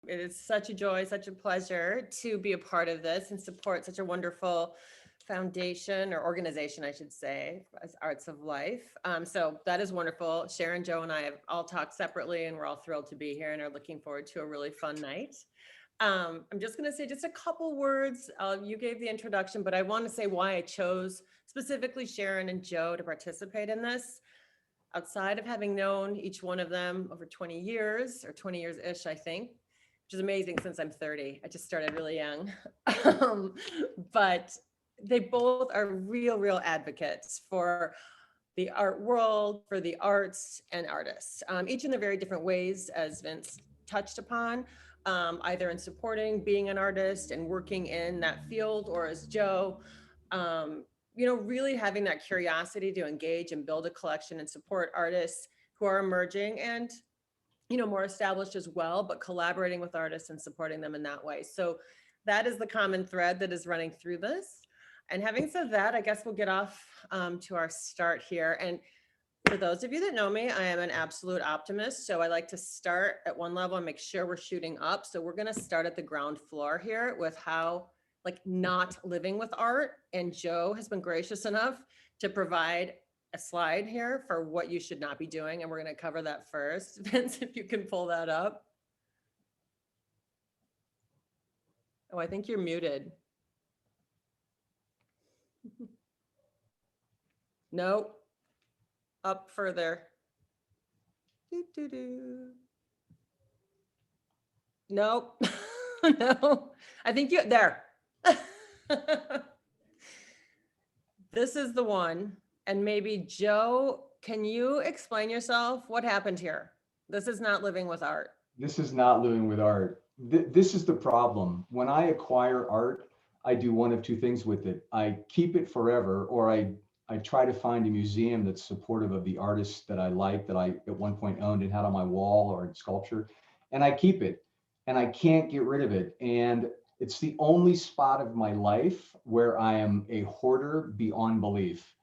It is such a joy, such a pleasure to be a part of this and support such a wonderful foundation or organization, I should say, as Arts of Life. So that is wonderful. Sharon, Joe, and I have all talked separately, and we're all thrilled to be here and are looking forward to a really fun night. I'm just going to say just a couple words. You gave the introduction, but I want to say why I chose specifically Sharon and Joe to participate in this. Outside of having known each one of them over 20 years or 20 years-ish, I think, which is amazing since I'm 30. I just started really young. But they both are real advocates for the art world, for the arts and artists, each in their very different ways, as Vince touched upon, either in supporting being an artist and working in that field, or as Joe, really having that curiosity to engage and build a collection and support artists who are emerging and, more established as well, but collaborating with artists and supporting them in that way. So that is the common thread that is running through this. And having said that, I guess we'll get off to our start here. And for those of you that know me, I am an absolute optimist. So I like to start at one level and make sure we're shooting up. So we're going to start at the ground floor here with how, not living with art. And Joe has been gracious enough to provide a slide here for what you should not be doing. And we're going to cover that first. Vince, if you can pull that up. Oh, I think you're muted. Nope. Up further. Nope. No. I think you there. This is the one. And maybe Joe, can you explain yourself? What happened here? This is not living with art. This is not living with art. This is the problem. When I acquire art, I do one of two things with it. I keep it forever, or I try to find a museum that's supportive of the artists that I like, that I at one point owned and had on my wall or in sculpture, and I keep it, and I can't get rid of it. And it's the only spot of my life where I am a hoarder beyond belief.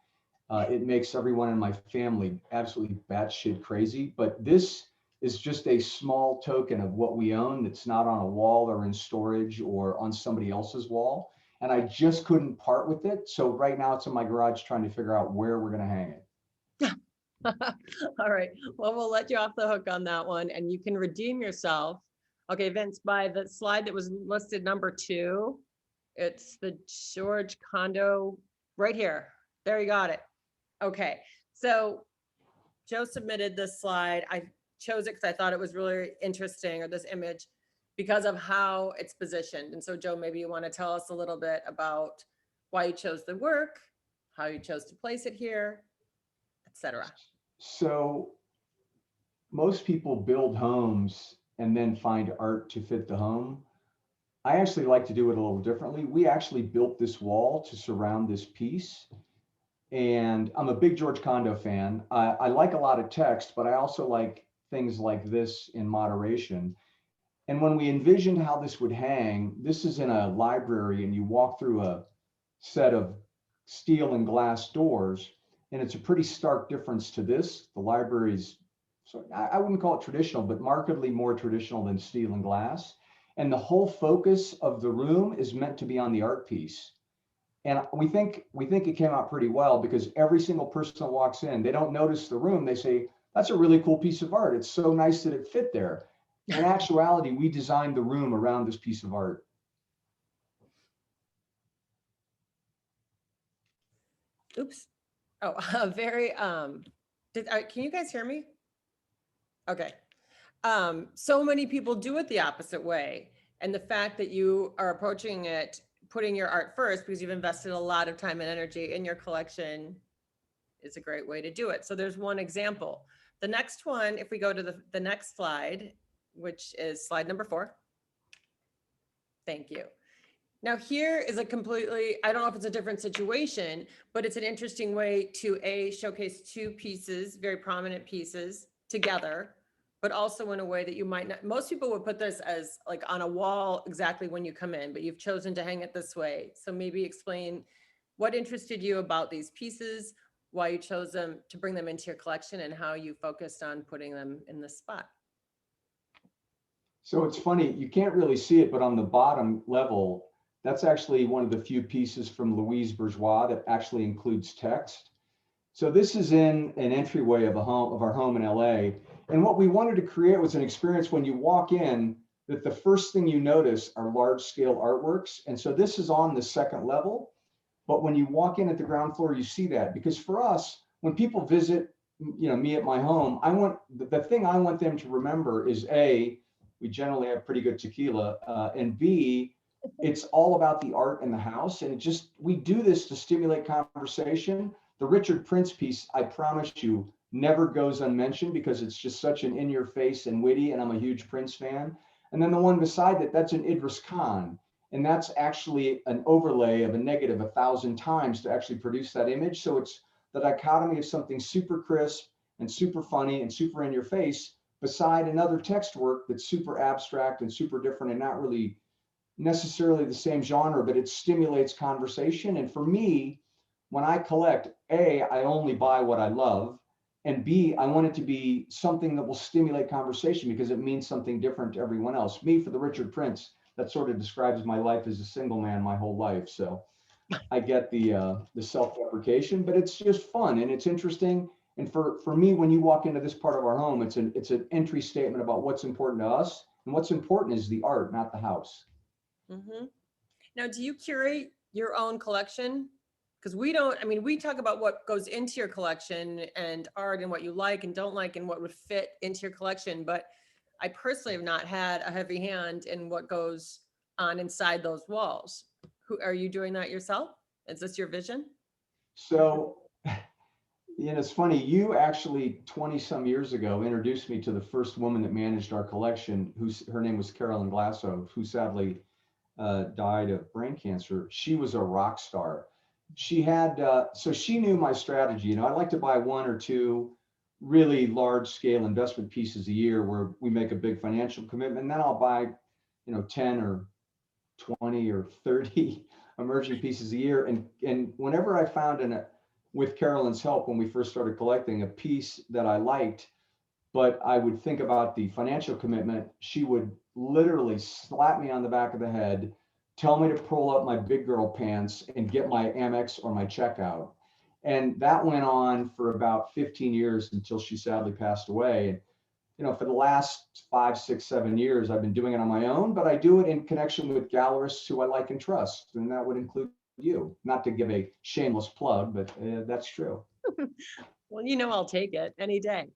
It makes everyone in my family absolutely batshit crazy, but this is just a small token of what we own that's not on a wall or in storage or on somebody else's wall. And I just couldn't part with it. So right now it's in my garage trying to figure out where we're going to hang it. All right. Well, we'll let you off the hook on that one, and you can redeem yourself. Okay, Vince, by the slide that was listed number 2, it's the George Condo right here. There, you got it. Okay, so Joe submitted this slide. I chose it because I thought it was really interesting, or this image, because of how it's positioned. And so Joe, maybe you want to tell us a little bit about why you chose the work, how you chose to place it here, etc. So most people build homes and then find art to fit the home. I actually like to do it a little differently. We actually built this wall to surround this piece. And I'm a big George Condo fan. I like a lot of text, but I also like things like this in moderation. And when we envisioned how this would hang, this is in a library, and you walk through a set of steel and glass doors, and it's a pretty stark difference to this. The library's, so I wouldn't call it traditional, but markedly more traditional than steel and glass. And the whole focus of the room is meant to be on the art piece. And we think it came out pretty well, because every single person that walks in, they don't notice the room. They say, that's a really cool piece of art. It's so nice that it fit there. In actuality, we designed the room around this piece of art. Oops. Oh, very, can you guys hear me? Okay. So many people do it the opposite way. And the fact that you are approaching it, putting your art first, because you've invested a lot of time and energy in your collection, is a great way to do it. So there's one example. The next one, if we go to the next slide, which is slide number 4. Thank you. Now here is a completely, I don't know if it's a different situation, but it's an interesting way to showcase 2 pieces, very prominent pieces together, but also in a way that you might not, most people would put this as like on a wall exactly when you come in, but you've chosen to hang it this way. So maybe explain what interested you about these pieces, why you chose them to bring them into your collection, and how you focused on putting them in this spot. So it's funny, you can't really see it, but on the bottom level, that's actually one of the few pieces from Louise Bourgeois that actually includes text. So this is in an entryway of our home in LA. And what we wanted to create was an experience when you walk in that the first thing you notice are large scale artworks. And so this is on the second level. But when you walk in at the ground floor, you see that, because for us, when people visit, me at my home, the thing I want them to remember is A, we generally have pretty good tequila, and B, it's all about the art in the house. And we do this to stimulate conversation. The Richard Prince piece, I promise you, never goes unmentioned because it's just such an in your face and witty. And I'm a huge Prince fan. And then the one beside it, that's an Idris Khan. And that's actually an overlay of a negative 1,000 times to actually produce that image. So it's the dichotomy of something super crisp and super funny and super in your face beside another text work that's super abstract and super different and not really necessarily the same genre, but it stimulates conversation. And for me, when I collect, A, I only buy what I love. And B, I want it to be something that will stimulate conversation because it means something different to everyone else. Me, for the Richard Prince, that sort of describes my life as a single man my whole life. So I get the self-deprecation, but it's just fun and it's interesting. And for me, when you walk into this part of our home, it's an entry statement about what's important to us. And what's important is the art, not the house. Mm-hmm. Now, do you curate your own collection? Because we don't, I mean, we talk about what goes into your collection and art and what you like and don't like and what would fit into your collection. But I personally have not had a heavy hand in what goes on inside those walls. Who are you doing that yourself? Is this your vision? So, it's funny, you actually 20 some years ago introduced me to the first woman that managed our collection, her name was Carolyn Glasso, who sadly died of brain cancer. She was a rock star. She had, so she knew my strategy. I like to buy one or two really large scale investment pieces a year where we make a big financial commitment. And then I'll buy, 10 or 20 or 30 emerging pieces a year. And whenever I found with Carolyn's help, when we first started collecting a piece that I liked, but I would think about the financial commitment, she would literally slap me on the back of the head, tell me to pull up my big girl pants and get my Amex or my checkout. And that went on for about 15 years until she sadly passed away. For the last 5, 6, 7 years, I've been doing it on my own, but I do it in connection with gallerists who I like and trust. And that would include you, not to give a shameless plug, but that's true. Well, I'll take it any day.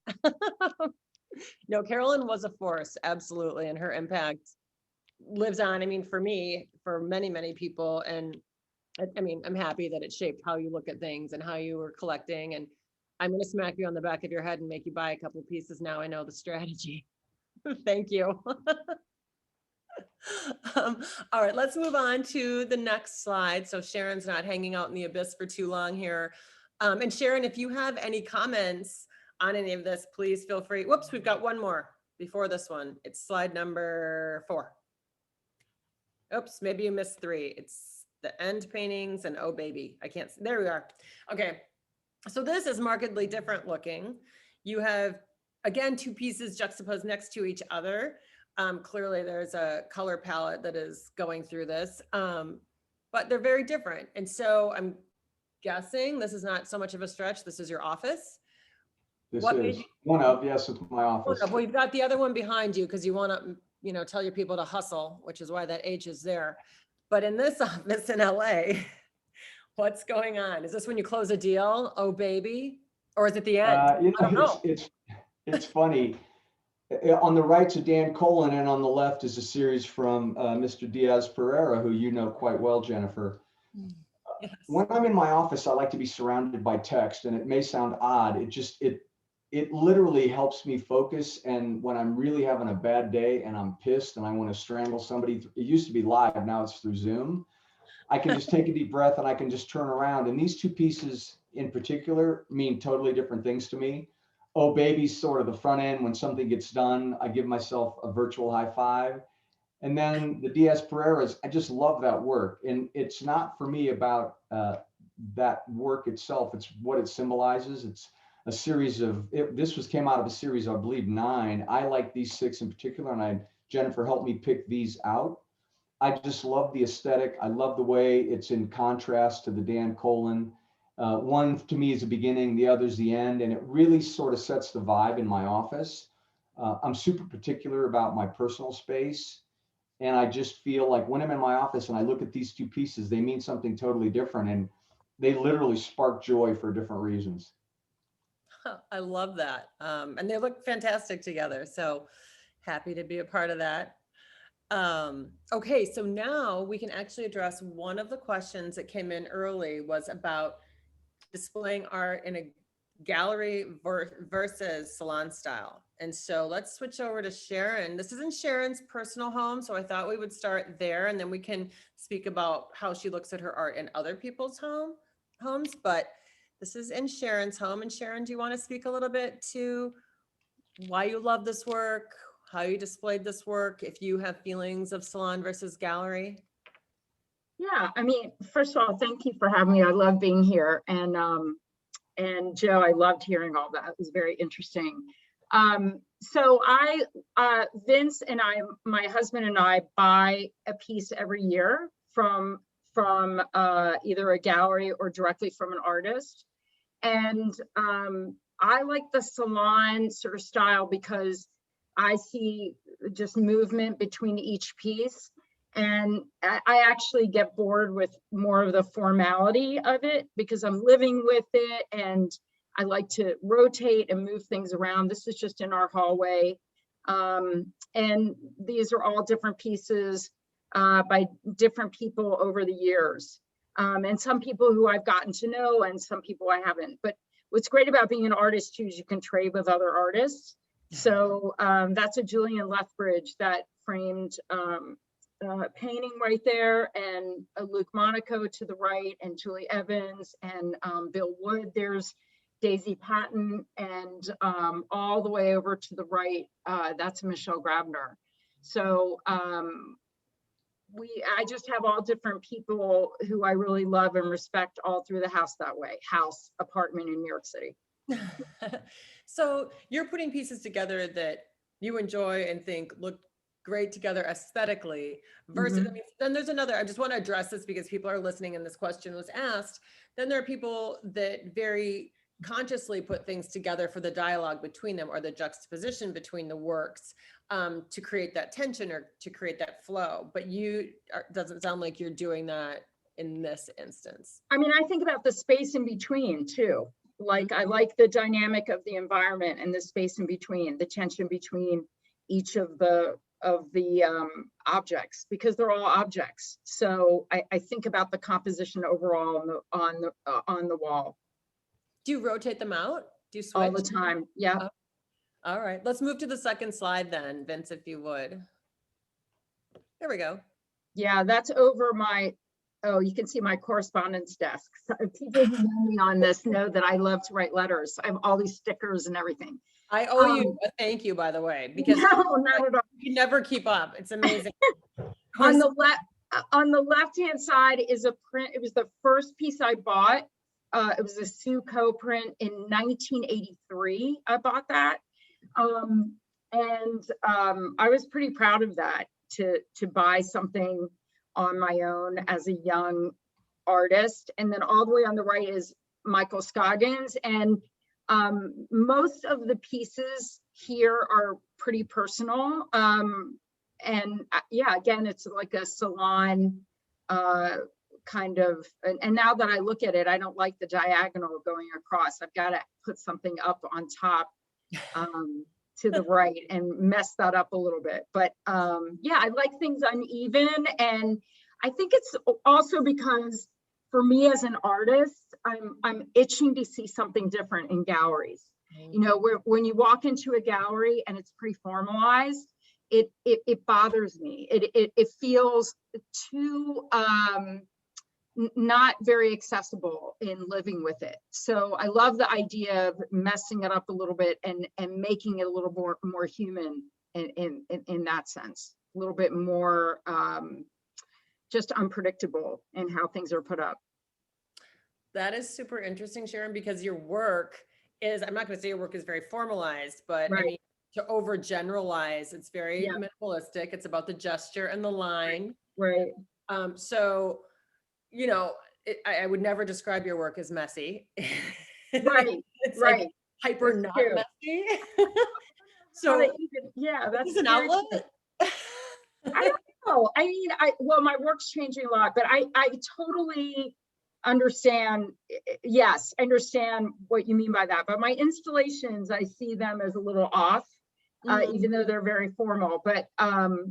No, Carolyn was a force, absolutely. And her impact lives on. I mean, for me, for many, many people. And I mean, I'm happy that it shaped how you look at things and how you were collecting. And I'm going to smack you on the back of your head and make you buy a couple pieces. Now I know the strategy. Thank you. All right, let's move on to the next slide. So Sharon's not hanging out in the abyss for too long here. And Sharon, if you have any comments on any of this, please feel free. Whoops, we've got one more before this one. It's slide number 4. Oops, maybe you missed 3. It's the end paintings and oh baby, I can't, there we are. Okay, so this is markedly different looking. You have, again, 2 pieces juxtaposed next to each other. Clearly there's a color palette that is going through this, but they're very different. And so I'm guessing this is not so much of a stretch. This is your office. This is one of, yes, it's my office. Well, you've got the other one behind you because you want to, tell your people to hustle, which is why that H is there. But in this office in LA, what's going on? Is this when you close a deal? Oh, baby. Or is it the end? I don't know. It's funny. On the right's a Dan Colin, and on the left is a series from Mr. Diaz Pereira, who you know quite well, Jennifer. Yes. When I'm in my office, I like to be surrounded by text, and it may sound odd. It literally helps me focus. And when I'm really having a bad day and I'm pissed and I want to strangle somebody, it used to be live, now it's through Zoom. I can just take a deep breath and I can just turn around. And these 2 pieces in particular mean totally different things to me. Oh, baby's sort of the front end. When something gets done, I give myself a virtual high five. And then the Diaz Pereiras, I just love that work. And it's not for me about that work itself. It's what it symbolizes. It's a series of, came out of a series, I believe 9. I like these 6 in particular, and I Jennifer helped me pick these out. I just love the aesthetic. I love the way it's in contrast to the Dan Colin. One to me is the beginning, the other's the end, and it really sort of sets the vibe in my office. I'm super particular about my personal space. And I just feel like when I'm in my office and I look at these two pieces, they mean something totally different. And they literally spark joy for different reasons. I love that. And they look fantastic together. So happy to be a part of that. Okay, so now we can actually address one of the questions that came in early was about displaying art in a gallery versus salon style. And so let's switch over to Sharon. This isn't Sharon's personal home, so I thought we would start there and then we can speak about how she looks at her art in other people's homes. But this is in Sharon's home. And Sharon, do you want to speak a little bit to why you love this work, how you displayed this work, if you have feelings of salon versus gallery? Yeah, I mean, first of all, thank you for having me. I love being here. And Joe, I loved hearing all that. It was very interesting. So Vince and I, my husband and I buy a piece every year from either a gallery or directly from an artist. And I like the salon sort of style because I see just movement between each piece. And I actually get bored with more of the formality of it because I'm living with it and I like to rotate and move things around. This is just in our hallway. And these are all different pieces by different people over the years. And some people who I've gotten to know and some people I haven't. But what's great about being an artist too is you can trade with other artists. So that's a Julian Lethbridge that framed painting right there, and Luke Monaco to the right, and Julie Evans and Bill Wood. There's Daisy Patton, and all the way over to the right, that's Michelle Grabner. So I just have all different people who I really love and respect all through the house that way, apartment in New York City. So you're putting pieces together that you enjoy and think look great together aesthetically versus, I mean, then there's another, I just want to address this because people are listening and this question was asked. Then there are people that very consciously put things together for the dialogue between them or the juxtaposition between the works to create that tension or to create that flow. But doesn't sound like you're doing that in this instance. I mean, I think about the space in between too. Like I like the dynamic of the environment and the space in between, the tension between each of the objects, because they're all objects. So I think about the composition overall on the wall. Do you rotate them out? Do you switch? All the time, yeah. All right, let's move to the second slide then, Vince, if you would. There we go. Yeah, that's over my, oh, you can see my correspondence desk. So people who know me on this know that I love to write letters. I have all these stickers and everything. I owe you a thank you, by the way, because no, not at all. You never keep up. It's amazing. On the left-hand side is a print. It was the first piece I bought. It was a Suco print in 1983. I bought that. I was pretty proud of that, to buy something on my own as a young artist. And then all the way on the right is Michael Scoggins. And most of the pieces here are pretty personal. Yeah, again, it's like a salon kind of, and now that I look at it, I don't like the diagonal going across. I've got to put something up on top to the right and mess that up a little bit. But yeah, I like things uneven. And I think it's also because for me as an artist, I'm itching to see something different in galleries. You know, when you walk into a gallery and it's pretty formalized, it bothers me. It feels too not very accessible in living with it. So I love the idea of messing it up a little bit and making it a little more human in that sense, a little bit more just unpredictable in how things are put up. That is super interesting, Sharon, because your work is, I'm not going to say your work is very formalized, but Right. I mean, to overgeneralize. It's very Yeah. minimalistic. It's about the gesture and the line. Right. So, you know, I would never describe your work as messy. Right. It's like Right. hyper That's not true. messy. How So to even, yeah, is that's this an very true. outlet? I don't know. I mean, well, my work's changing a lot, but I totally understand. Yes, I understand what you mean by that. But my installations, I see them as a little off, Mhm. even though they're very formal. But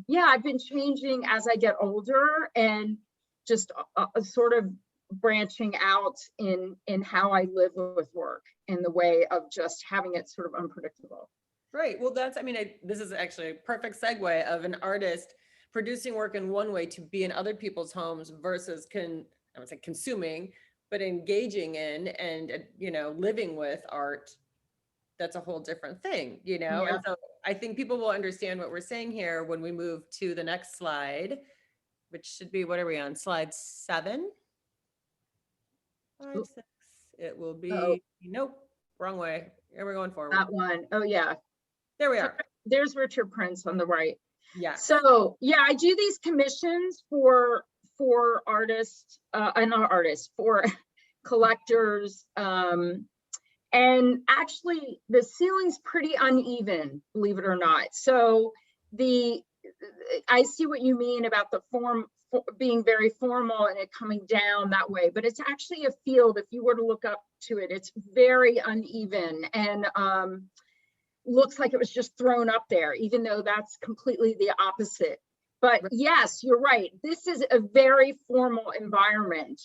yeah, I've been changing as I get older and just sort of branching out in how I live with work in the way of just having it sort of unpredictable. Right. Well, that's, I mean, this is actually a perfect segue of an artist producing work in one way to be in other people's homes versus I would say consuming, but engaging in and, you know, living with art. That's a whole different thing, you know? Yeah. And so I think people will understand what we're saying here when we move to the next slide, which should be, what are we on? Slide 7? 5, 6. It will Oh, be, nope, wrong way. Here we're going forward. that one. Oh, yeah. There we are. There's Richard Prince on the right. Yes. So yeah, I do these commissions for artists, and not artists, for collectors. And actually the ceiling's pretty uneven, believe it or not. So I see what you mean about the form being very formal and it coming down that way, but it's actually a field. If you were to look up to it, it's very uneven and looks like it was just thrown up there, even though that's completely the opposite. But yes, you're right. This is a very formal environment.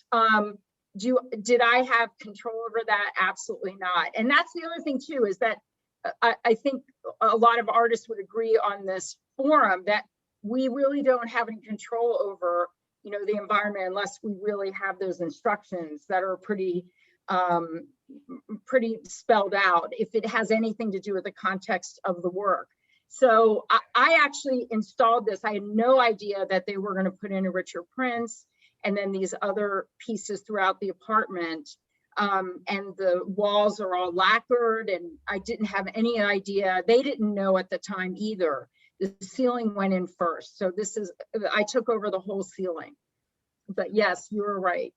Did I have control over that? Absolutely not. And that's the other thing too, is that I think a lot of artists would agree on this forum that we really don't have any control over, you know, the environment unless we really have those instructions that are pretty spelled out if it has anything to do with the context of the work. So I actually installed this. I had no idea that they were going to put in a Richard Prince and then these other pieces throughout the apartment. And the walls are all lacquered and I didn't have any idea. They didn't know at the time either. The ceiling went in first. So I took over the whole ceiling. But yes, you were right.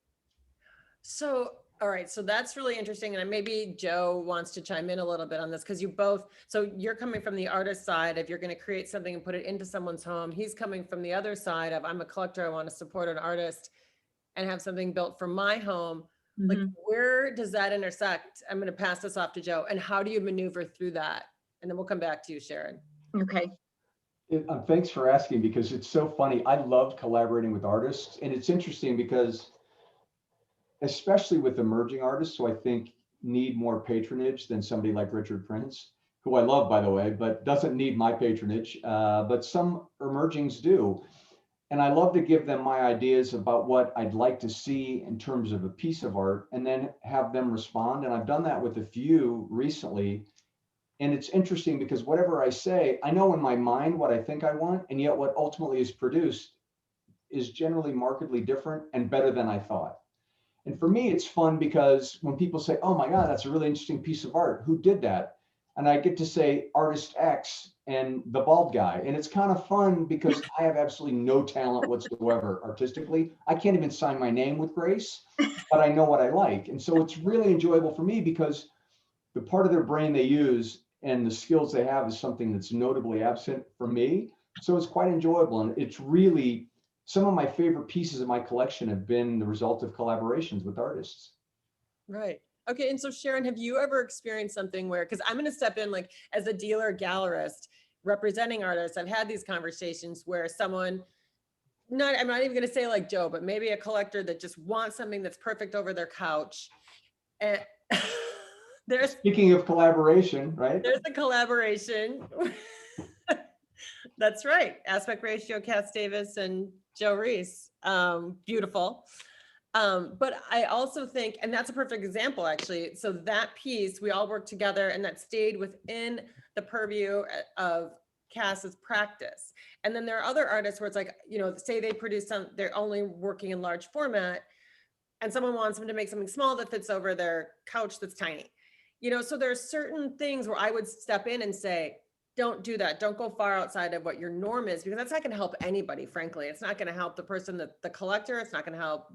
So, all right. So that's really interesting. And maybe Joe wants to chime in a little bit on this because so you're coming from the artist side of you're going to create something and put it into someone's home. He's coming from the other side of I'm a collector. I want to support an artist and have something built for my home. Like, where does that intersect? I'm going to pass this off to Joe. And how do you maneuver through that? And then we'll come back to you, Sharon. Okay. Thanks for asking because it's so funny. I love collaborating with artists, and it's interesting because especially with emerging artists who I think need more patronage than somebody like Richard Prince, who I love, by the way, but doesn't need my patronage. But some emergings do. And I love to give them my ideas about what I'd like to see in terms of a piece of art and then have them respond. And I've done that with a few recently. And it's interesting because whatever I say, I know in my mind what I think I want, and yet what ultimately is produced is generally markedly different and better than I thought. And for me, it's fun because when people say, oh my God, that's a really interesting piece of art, who did that? And I get to say artist X and the bald guy. And it's kind of fun because I have absolutely no talent whatsoever artistically. I can't even sign my name with grace, but I know what I like. And so it's really enjoyable for me because the part of their brain they use and the skills they have is something that's notably absent for me. So it's quite enjoyable. And it's really, some of my favorite pieces of my collection have been the result of collaborations with artists. Right. Okay. And so Sharon, have you ever experienced something where, because I'm going to step in like as a dealer gallerist representing artists, I've had these conversations where someone, I'm not even going to say like Joe, but maybe a collector that just wants something that's perfect over their couch. And Speaking of collaboration, right? There's a collaboration. That's right. Aspect ratio, Cass Davis and Joe Reece. Beautiful. But I also think, and that's a perfect example, actually. So that piece, we all worked together and that stayed within the purview of Cass's practice. And then there are other artists where it's like, you know, say they produce they're only working in large format and someone wants them to make something small that fits over their couch that's tiny. You know, so there's certain things where I would step in and say, don't do that. Don't go far outside of what your norm is, because that's not going to help anybody, frankly. It's not going to help the person, the collector. It's not going to help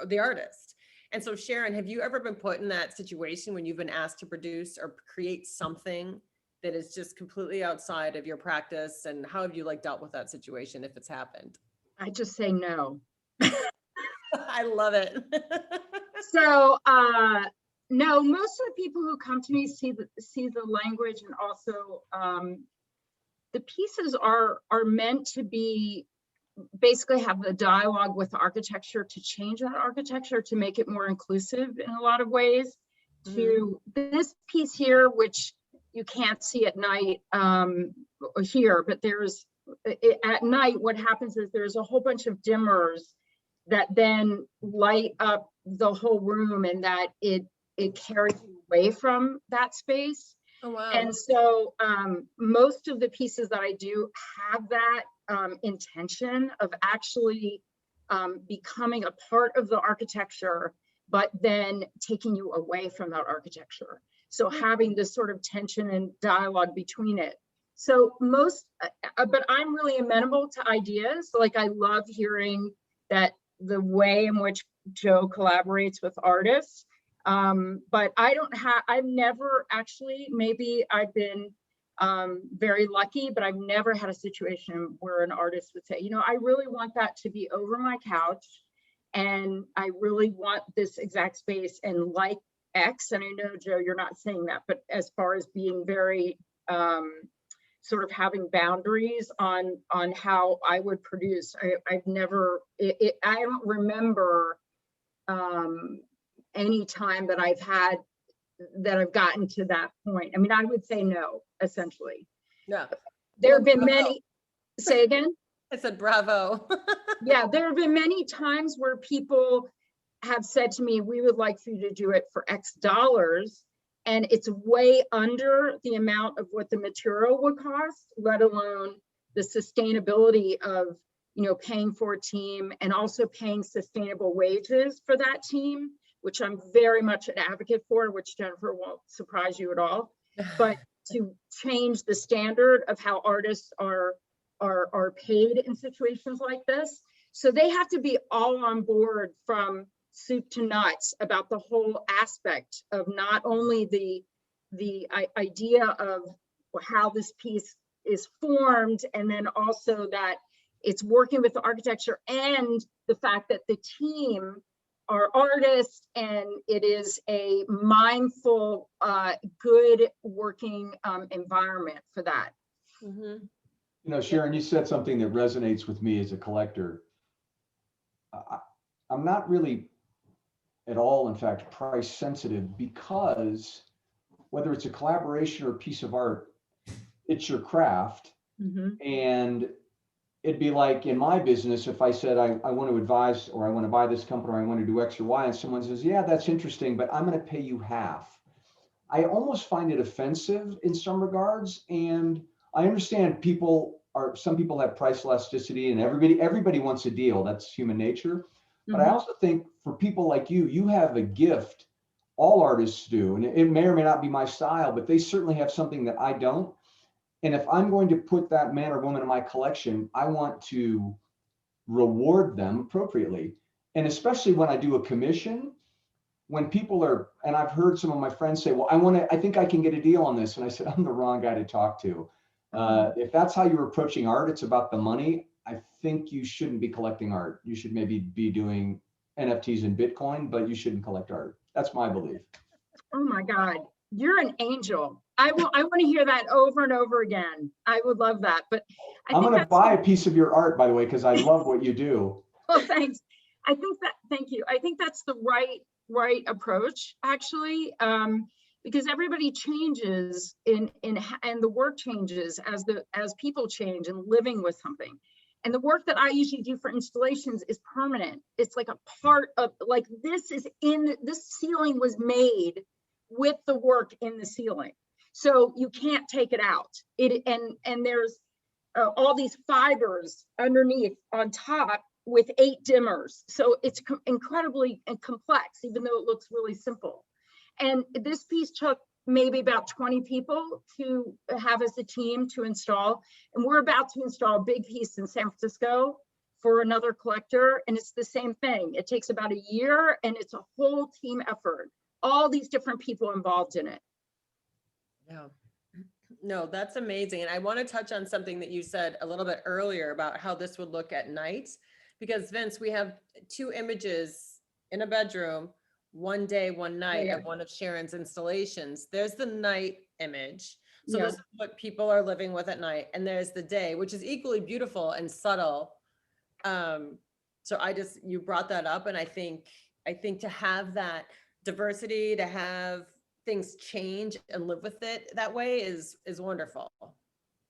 the artist. And so, Sharon, have you ever been put in that situation when you've been asked to produce or create something that is just completely outside of your practice? And how have you like dealt with that situation if it's happened? I just say no. I love it. So, no, most of the people who come to me see the language, and also the pieces are meant to be basically have the dialogue with the architecture to change that architecture, to make it more inclusive in a lot of ways. To this piece here, which you can't see at night here, but at night, what happens is there's a whole bunch of dimmers that then light up the whole room, and that it carries you away from that space. Oh, wow. And so most of the pieces that I do have that intention of actually becoming a part of the architecture, but then taking you away from that architecture. So having this sort of tension and dialogue between it. So but I'm really amenable to ideas. Like, I love hearing that the way in which Joe collaborates with artists. But I've never actually, maybe I've been very lucky, but I've never had a situation where an artist would say, I really want that to be over my couch, and I really want this exact space and like X. And I know, Joe, you're not saying that, but as far as being very sort of having boundaries on how I would produce, I've never, I don't remember any time that I've gotten to that point. I mean, I would say no, essentially. Yeah. There have been many, say again? I said, bravo. Yeah, there have been many times where people have said to me, we would like for you to do it for X dollars, and it's way under the amount of what the material would cost, let alone the sustainability of, paying for a team, and also paying sustainable wages for that team, which I'm very much an advocate for, which Jennifer won't surprise you at all. But to change the standard of how artists are paid in situations like this. So they have to be all on board from soup to nuts about the whole aspect of not only the idea of how this piece is formed, and then also that it's working with the architecture, and the fact that the team are artists, and it is a mindful, good working environment for that. Mm-hmm. Sharon, you said something that resonates with me as a collector. I'm not really at all, in fact, price sensitive, because whether it's a collaboration or a piece of art, it's your craft. And it'd be like in my business, if I said I want to advise, or I want to buy this company, or I want to do X or Y, and someone says, yeah, that's interesting, but I'm going to pay you half. I almost find it offensive in some regards. And I understand some people have price elasticity, and everybody wants a deal. That's human nature. But I also think for people like you have a gift. All artists do, and it may or may not be my style, but they certainly have something that I don't. And if I'm going to put that man or woman in my collection, I want to reward them appropriately. And especially when I do a commission, when people are, and I've heard some of my friends say, well, I think I can get a deal on this. And I said, I'm the wrong guy to talk to. If that's how you're approaching art, it's about the money. I think you shouldn't be collecting art. You should maybe be doing NFTs and Bitcoin, but you shouldn't collect art. That's my belief. Oh my God, you're an angel. I want to hear that over and over again. I would love that. But I'm going to buy a piece of your art, by the way, because I love what you do. Well, thanks. Thank you. I think that's the right approach, actually, because everybody changes and the work changes as people change and living with something. And the work that I usually do for installations is permanent. It's like a part of, like, this ceiling was made with the work in the ceiling. So you can't take it out. And there's all these fibers underneath on top with 8 dimmers. So it's incredibly complex, even though it looks really simple. And this piece took maybe about 20 people to have as a team to install. And we're about to install a big piece in San Francisco for another collector. And it's the same thing. It takes about a year and it's a whole team effort. All these different people involved in it. Yeah. No, that's amazing. And I want to touch on something that you said a little bit earlier about how this would look at night. Because Vince, we have 2 images in a bedroom, one day, one night of one of Sharon's installations. There's the night image. So this is what people are living with at night. And there's the day, which is equally beautiful and subtle. So you brought that up. And I think to have that diversity, to have things change and live with it that way is wonderful.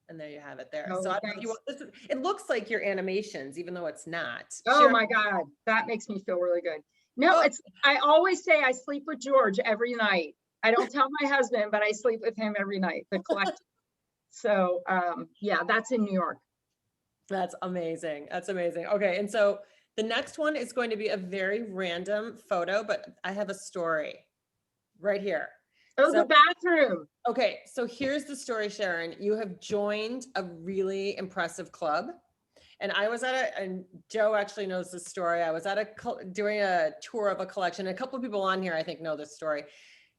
And there you have it there. Oh, so I don't know if you want, it looks like your animations, even though it's not. Oh Sharon, my God, that makes me feel really good. No, I always say I sleep with George every night. I don't tell my husband, but I sleep with him every night, the collective. So yeah, that's in New York. That's amazing. That's amazing. Okay. And so the next one is going to be a very random photo, but I have a story right here. Oh, the bathroom. Okay. So here's the story, Sharon. You have joined a really impressive club. And I was and Joe actually knows this story. I was doing a tour of a collection. A couple of people on here, I think, know this story.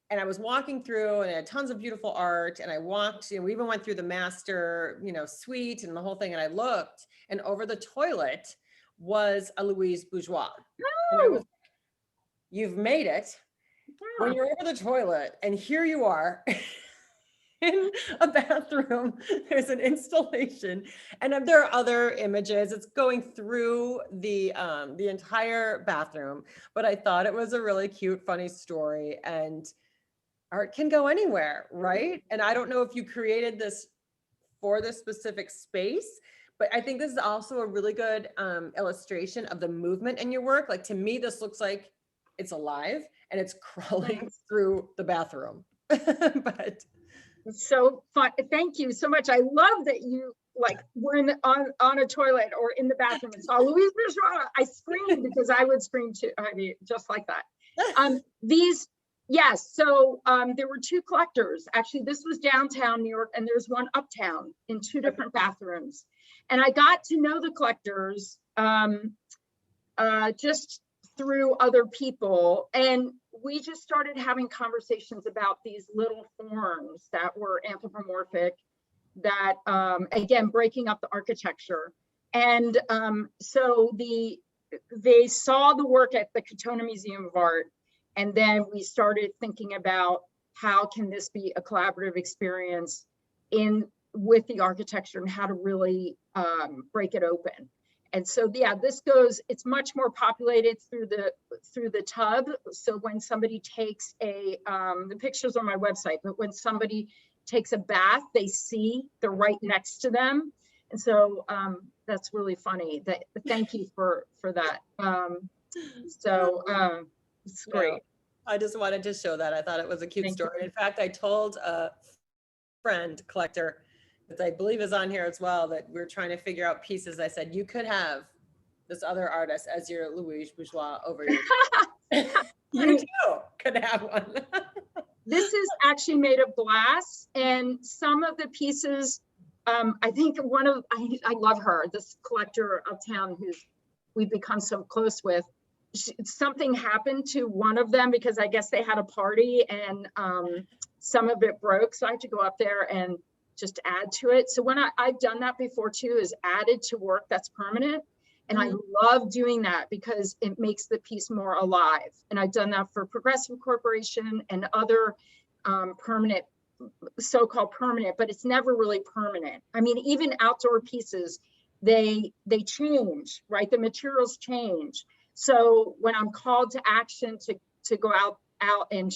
And I was walking through and it had tons of beautiful art. And I walked, we even went through the master, suite and the whole thing. And I looked, and over the toilet was a Louise Bourgeois. And I was like, you've made it. When you're over the toilet, and here you are in a bathroom, there's an installation, and there are other images. It's going through the entire bathroom, but I thought it was a really cute, funny story, and art can go anywhere, right? And I don't know if you created this for this specific space, but I think this is also a really good illustration of the movement in your work. Like, to me, this looks like it's alive and it's crawling through the bathroom. But so fun. Thank you so much. I love that you were on a toilet or in the bathroom and saw Louise Bourgeois. I screamed because I would scream too. I mean, just like that. Yes. So there were 2 collectors. Actually, this was downtown New York, and there's one uptown in 2 different bathrooms. And I got to know the collectors just through other people. And we just started having conversations about these little forms that were anthropomorphic, that, again, breaking up the architecture. And so they saw the work at the Katona Museum of Art. And then we started thinking about how can this be a collaborative experience with the architecture and how to really break it open. And so, yeah, it's much more populated through the tub. So when somebody takes the pictures on my website, but when somebody takes a bath, they see they're right next to them. And so that's really funny. Thank you for that. It's great. No, I just wanted to show that. I thought it was a cute story. In fact, I told a friend collector that I believe is on here as well, that we're trying to figure out pieces. I said, you could have this other artist as your Louise Bourgeois over your you too could have one. This is actually made of glass, and some of the pieces, I think I love her, this collector uptown who we've become so close with. Something happened to one of them because I guess they had a party and some of it broke. So I had to go up there and just add to it. So when I've done that before too, is added to work that's permanent. And I love doing that because it makes the piece more alive. And I've done that for Progressive Corporation and other permanent, so-called permanent, but it's never really permanent. I mean, even outdoor pieces, they change, right? The materials change. So when I'm called to action to go out and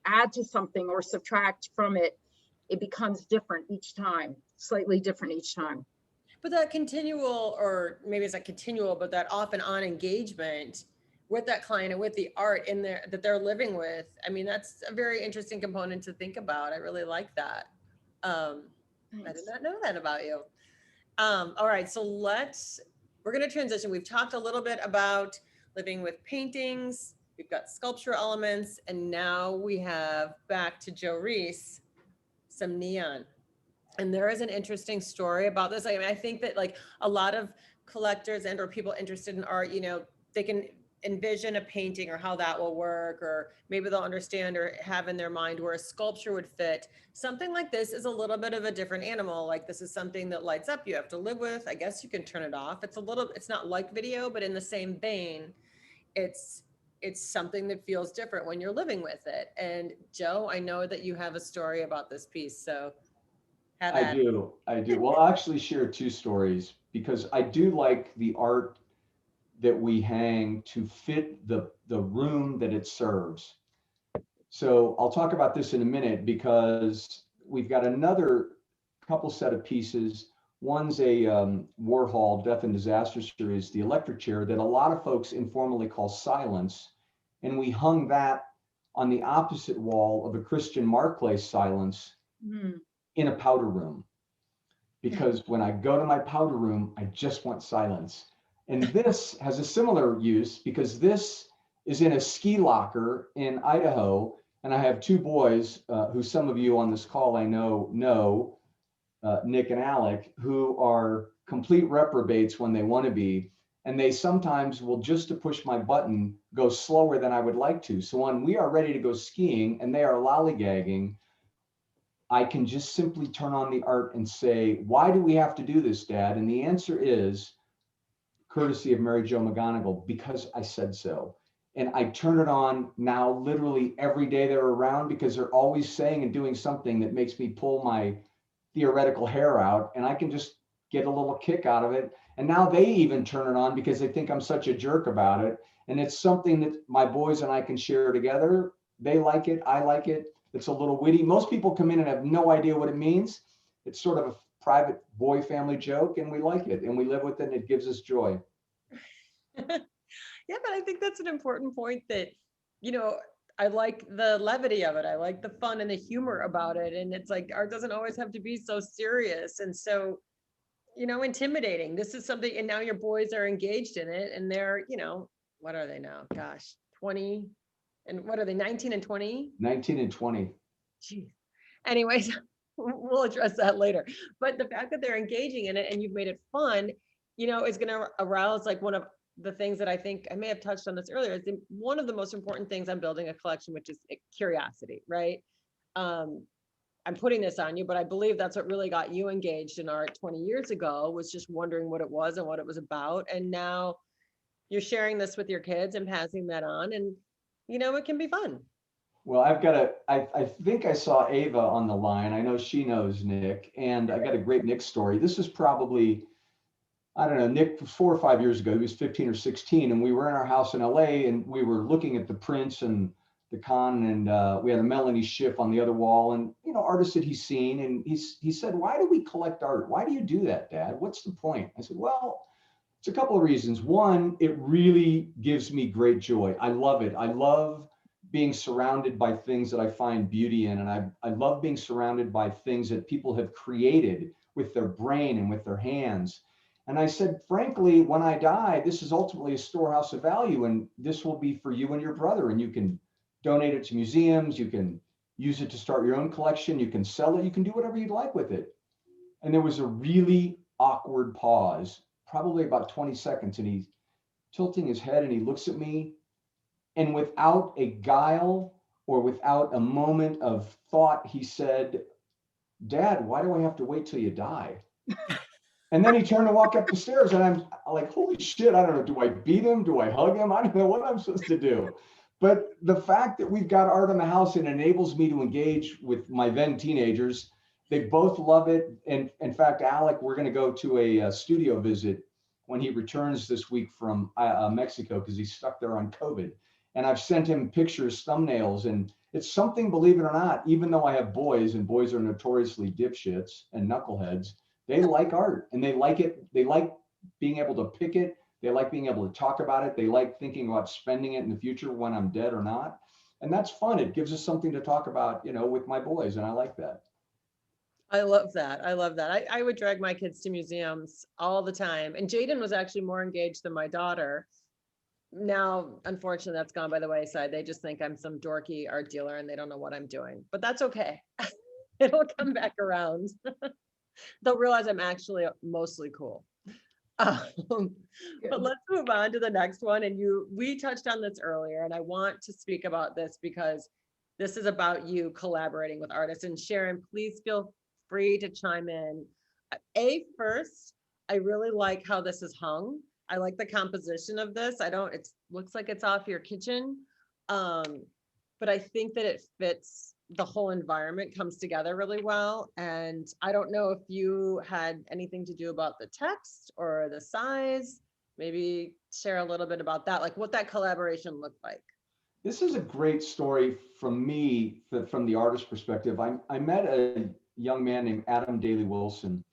add to something or subtract from it, it becomes different each time, slightly different each time. But that continual, or maybe it's not continual, but that off and on engagement with that client and with the art in there that they're living with, I mean, that's a very interesting component to think about. I really like that. I did not know that about you. All right, so we're going to transition. We've talked a little bit about living with paintings. we've got sculptural elements, and now we have, back to Joe Reece, some neon. And there is an interesting story about this. I mean, I think that like a lot of collectors and or people interested in art, you know, they can envision a painting or how that will work, or maybe they'll understand or have in their mind where a sculpture would fit. Something like this is a little bit of a different animal. Like this is something that lights up, you have to live with. I guess you can turn it off. It's not like video, but in the same vein, it's something that feels different when you're living with it. And Joe, I know that you have a story about this piece, so have I at it. do. I do. Well, I'll actually share two stories because I do like the art that we hang to fit the room that it serves. So I'll talk about this in a minute because we've got another couple set of pieces. One's a Warhol Death and Disaster series, the electric chair that a lot of folks informally call Silence. And we hung that on the opposite wall of a Christian Marclay Silence in a powder room. Because when I go to my powder room, I just want silence. And this has a similar use because this is in a ski locker in Idaho. And I have two boys who some of you on this call I know, Nick and Alec, who are complete reprobates when they want to be. And they sometimes will, just to push my button, go slower than I would like to. So when we are ready to go skiing and they are lollygagging, I can just simply turn on the art and say, why do we have to do this, Dad? And the answer is, courtesy of Mary Jo McGonigal, because I said so. And I turn it on now literally every day they're around because they're always saying and doing something that makes me pull my theoretical hair out, and I can just get a little kick out of it. And now they even turn it on because they think I'm such a jerk about it. And it's something that my boys and I can share together. They like it. I like it. It's a little witty. Most people come in and have no idea what it means. It's sort of a private boy family joke, and we like it and we live with it, and it gives us joy. Yeah, but I think that's an important point that, you know, I like the levity of it. I like the fun and the humor about it. And it's like art doesn't always have to be so serious and so, you know, intimidating. This is something, and now your boys are engaged in it and they're, you know, what are they now? Gosh, 20. And what are they, 19 and 20? 19 and 20. Jeez. Anyways, we'll address that later. But the fact that they're engaging in it and you've made it fun, you know, is going to arouse like one of the things that I think I may have touched on this earlier. Is one of the most important things I'm building a collection, which is curiosity, right? I'm putting this on you, but I believe that's what really got you engaged in art 20 years ago, was just wondering what it was and what it was about. And now you're sharing this with your kids and passing that on, and you know, it can be fun. Well, I think I saw Ava on the line. I know she knows Nick, and I got a great Nick story. This is probably, I don't know, Nick, 4 or 5 years ago, he was 15 or 16, and we were in our house in LA, and we were looking at the prints and the con, and we had a Melanie Schiff on the other wall, and, you know, artists that he's seen, and he said, why do we collect art? Why do you do that, Dad? What's the point? I said, well, it's a couple of reasons. One, it really gives me great joy. I love it. I love being surrounded by things that I find beauty in. And I love being surrounded by things that people have created with their brain and with their hands. And I said, frankly, when I die, this is ultimately a storehouse of value, and this will be for you and your brother. And you can donate it to museums. You can use it to start your own collection. You can sell it. You can do whatever you'd like with it. And there was a really awkward pause, probably about 20 seconds. And he's tilting his head and he looks at me. And without a guile or without a moment of thought, he said, Dad, why do I have to wait till you die? And then he turned to walk up the stairs, and I'm like, holy shit, I don't know. Do I beat him? Do I hug him? I don't know what I'm supposed to do. But the fact that we've got art in the house, it enables me to engage with my then teenagers. They both love it. And in fact, Alec, we're going to go to a studio visit when he returns this week from Mexico, because he's stuck there on COVID. And I've sent him pictures, thumbnails, and it's something, believe it or not, even though I have boys, and boys are notoriously dipshits and knuckleheads, they like art and they like it. They like being able to pick it. They like being able to talk about it. They like thinking about spending it in the future when I'm dead or not. And that's fun. It gives us something to talk about, you know, with my boys. And I like that. I love that. I love that. I would drag my kids to museums all the time. And Jaden was actually more engaged than my daughter. now, unfortunately, that's gone by the wayside. They just think I'm some dorky art dealer and they don't know what I'm doing, but that's okay. It'll come back around. They'll realize I'm actually mostly cool. But Good. let's move on to the next one. And we touched on this earlier, and I want to speak about this because this is about you collaborating with artists. And Sharon, please feel free to chime in. First, I really like how this is hung. I like the composition of this. It looks like it's off your kitchen. But I think that it fits, the whole environment comes together really well. And I don't know if you had anything to do about the text or the size. Maybe share a little bit about that, like what that collaboration looked like. This is a great story from me, from the artist perspective. I met a young man named Adam Daley Wilson,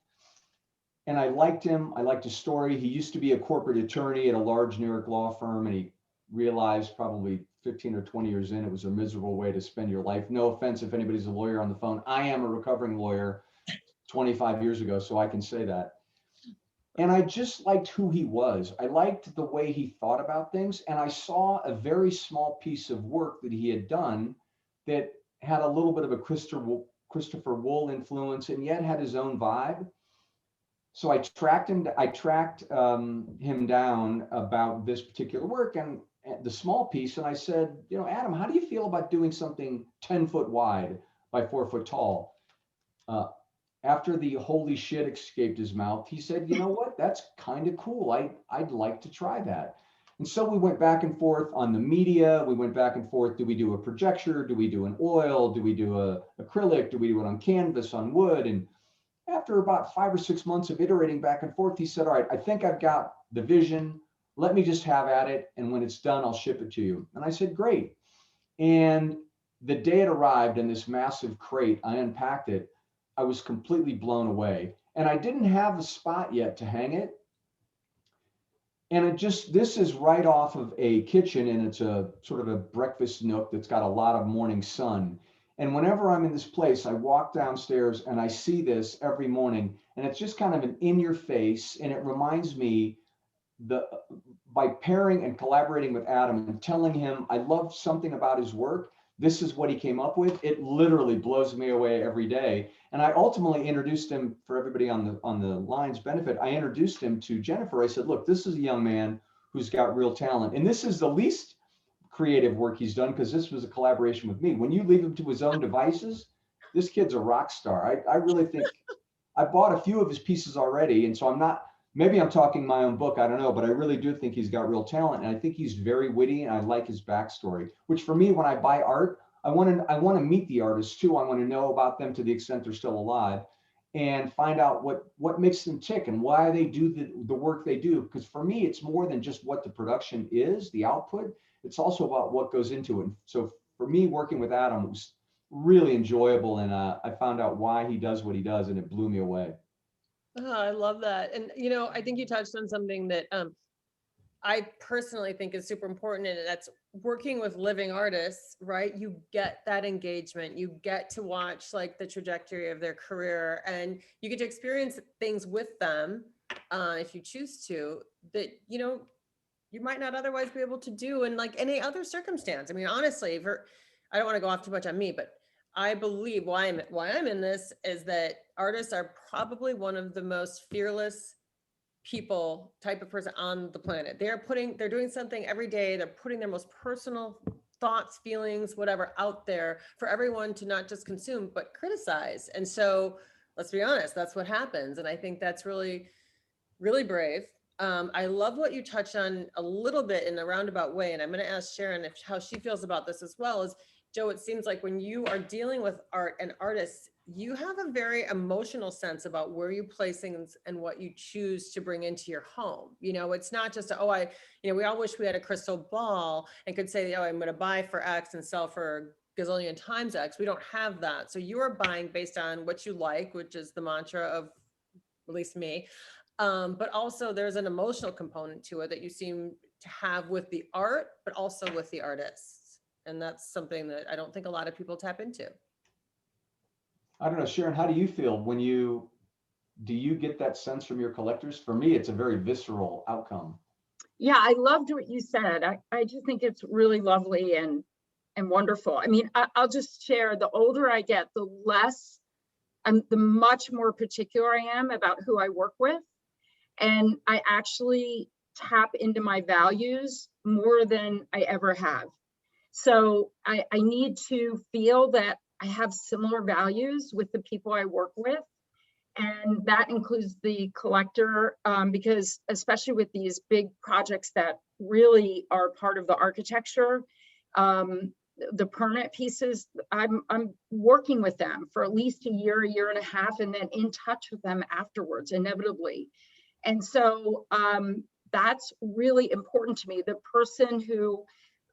and I liked him. I liked his story. He used to be a corporate attorney at a large New York law firm, and he realized probably 15 or 20 years in, it was a miserable way to spend your life. No offense if anybody's a lawyer on the phone. I am a recovering lawyer 25 years ago, so I can say that. And I just liked who he was. I liked the way he thought about things. And I saw a very small piece of work that he had done that had a little bit of a Christopher Wool influence and yet had his own vibe. So I tracked him down about this particular work and the small piece. And I said, Adam, how do you feel about doing something 10 foot wide by 4 foot tall? After the holy shit escaped his mouth, he said, you know what, that's kind of cool. I'd like to try that. And so we went back and forth on the media. We went back and forth. Do we do a projector? Do we do an oil? Do we do a acrylic? Do we do it on canvas, on wood? And after about 5 or 6 months of iterating back and forth, he said, all right, I think I've got the vision. Let me just have at it. And when it's done, I'll ship it to you. And I said, great. And the day it arrived in this massive crate, I unpacked it. I was completely blown away. And I didn't have a spot yet to hang it. And this is right off of a kitchen, and it's a sort of a breakfast nook that's got a lot of morning sun. And whenever I'm in this place, I walk downstairs and I see this every morning, and it's just kind of an in your face. And it reminds me by pairing and collaborating with Adam and telling him I love something about his work, this is what he came up with. It literally blows me away every day. And I ultimately introduced him, for everybody on the line's benefit, I introduced him to Jennifer. I said, look, this is a young man who's got real talent. And this is the least creative work he's done because this was a collaboration with me. When you leave him to his own devices, this kid's a rock star. I really think I bought a few of his pieces already. And so maybe I'm talking my own book, I don't know, but I really do think he's got real talent. And I think he's very witty, and I like his backstory, which for me, when I buy art, I want to meet the artists too. I want to know about them to the extent they're still alive and find out what makes them tick and why they do the work they do. Because for me, it's more than just what the production is, the output. It's also about what goes into it. So for me, working with Adam, it was really enjoyable. And I found out why he does what he does, and it blew me away. Oh, I love that. And, I think you touched on something that I personally think is super important, and that's working with living artists, right? You get that engagement, you get to watch like the trajectory of their career, and you get to experience things with them if you choose to, that, you might not otherwise be able to do in like any other circumstance. I mean, honestly, I don't want to go off too much on me, but I believe why I'm in this is that artists are probably one of the most fearless type of person on the planet. They're doing something every day. They're putting their most personal thoughts, feelings, whatever out there for everyone to not just consume, but criticize. And so let's be honest, that's what happens. And I think that's really, really brave. I love what you touched on a little bit in a roundabout way. And I'm going to ask Sharon how she feels about this as well. Is Joe, it seems like when you are dealing with art and artists, you have a very emotional sense about where you place things and what you choose to bring into your home. It's not just, we all wish we had a crystal ball and could say, I'm going to buy for X and sell for gazillion times X. We don't have that. So you are buying based on what you like, which is the mantra of at least me. But also there's an emotional component to it that you seem to have with the art, but also with the artists. And that's something that I don't think a lot of people tap into. I don't know, Sharon, how do you feel do you get that sense from your collectors? For me, it's a very visceral outcome. Yeah, I loved what you said. I just think it's really lovely and wonderful. I mean, I'll just share, the older I get, the less, the much more particular I am about who I work with. And I actually tap into my values more than I ever have. So I need to feel that I have similar values with the people I work with. And that includes the collector, because especially with these big projects that really are part of the architecture, the permanent pieces, I'm working with them for at least a year and a half, and then in touch with them afterwards, inevitably. And so that's really important to me. The person who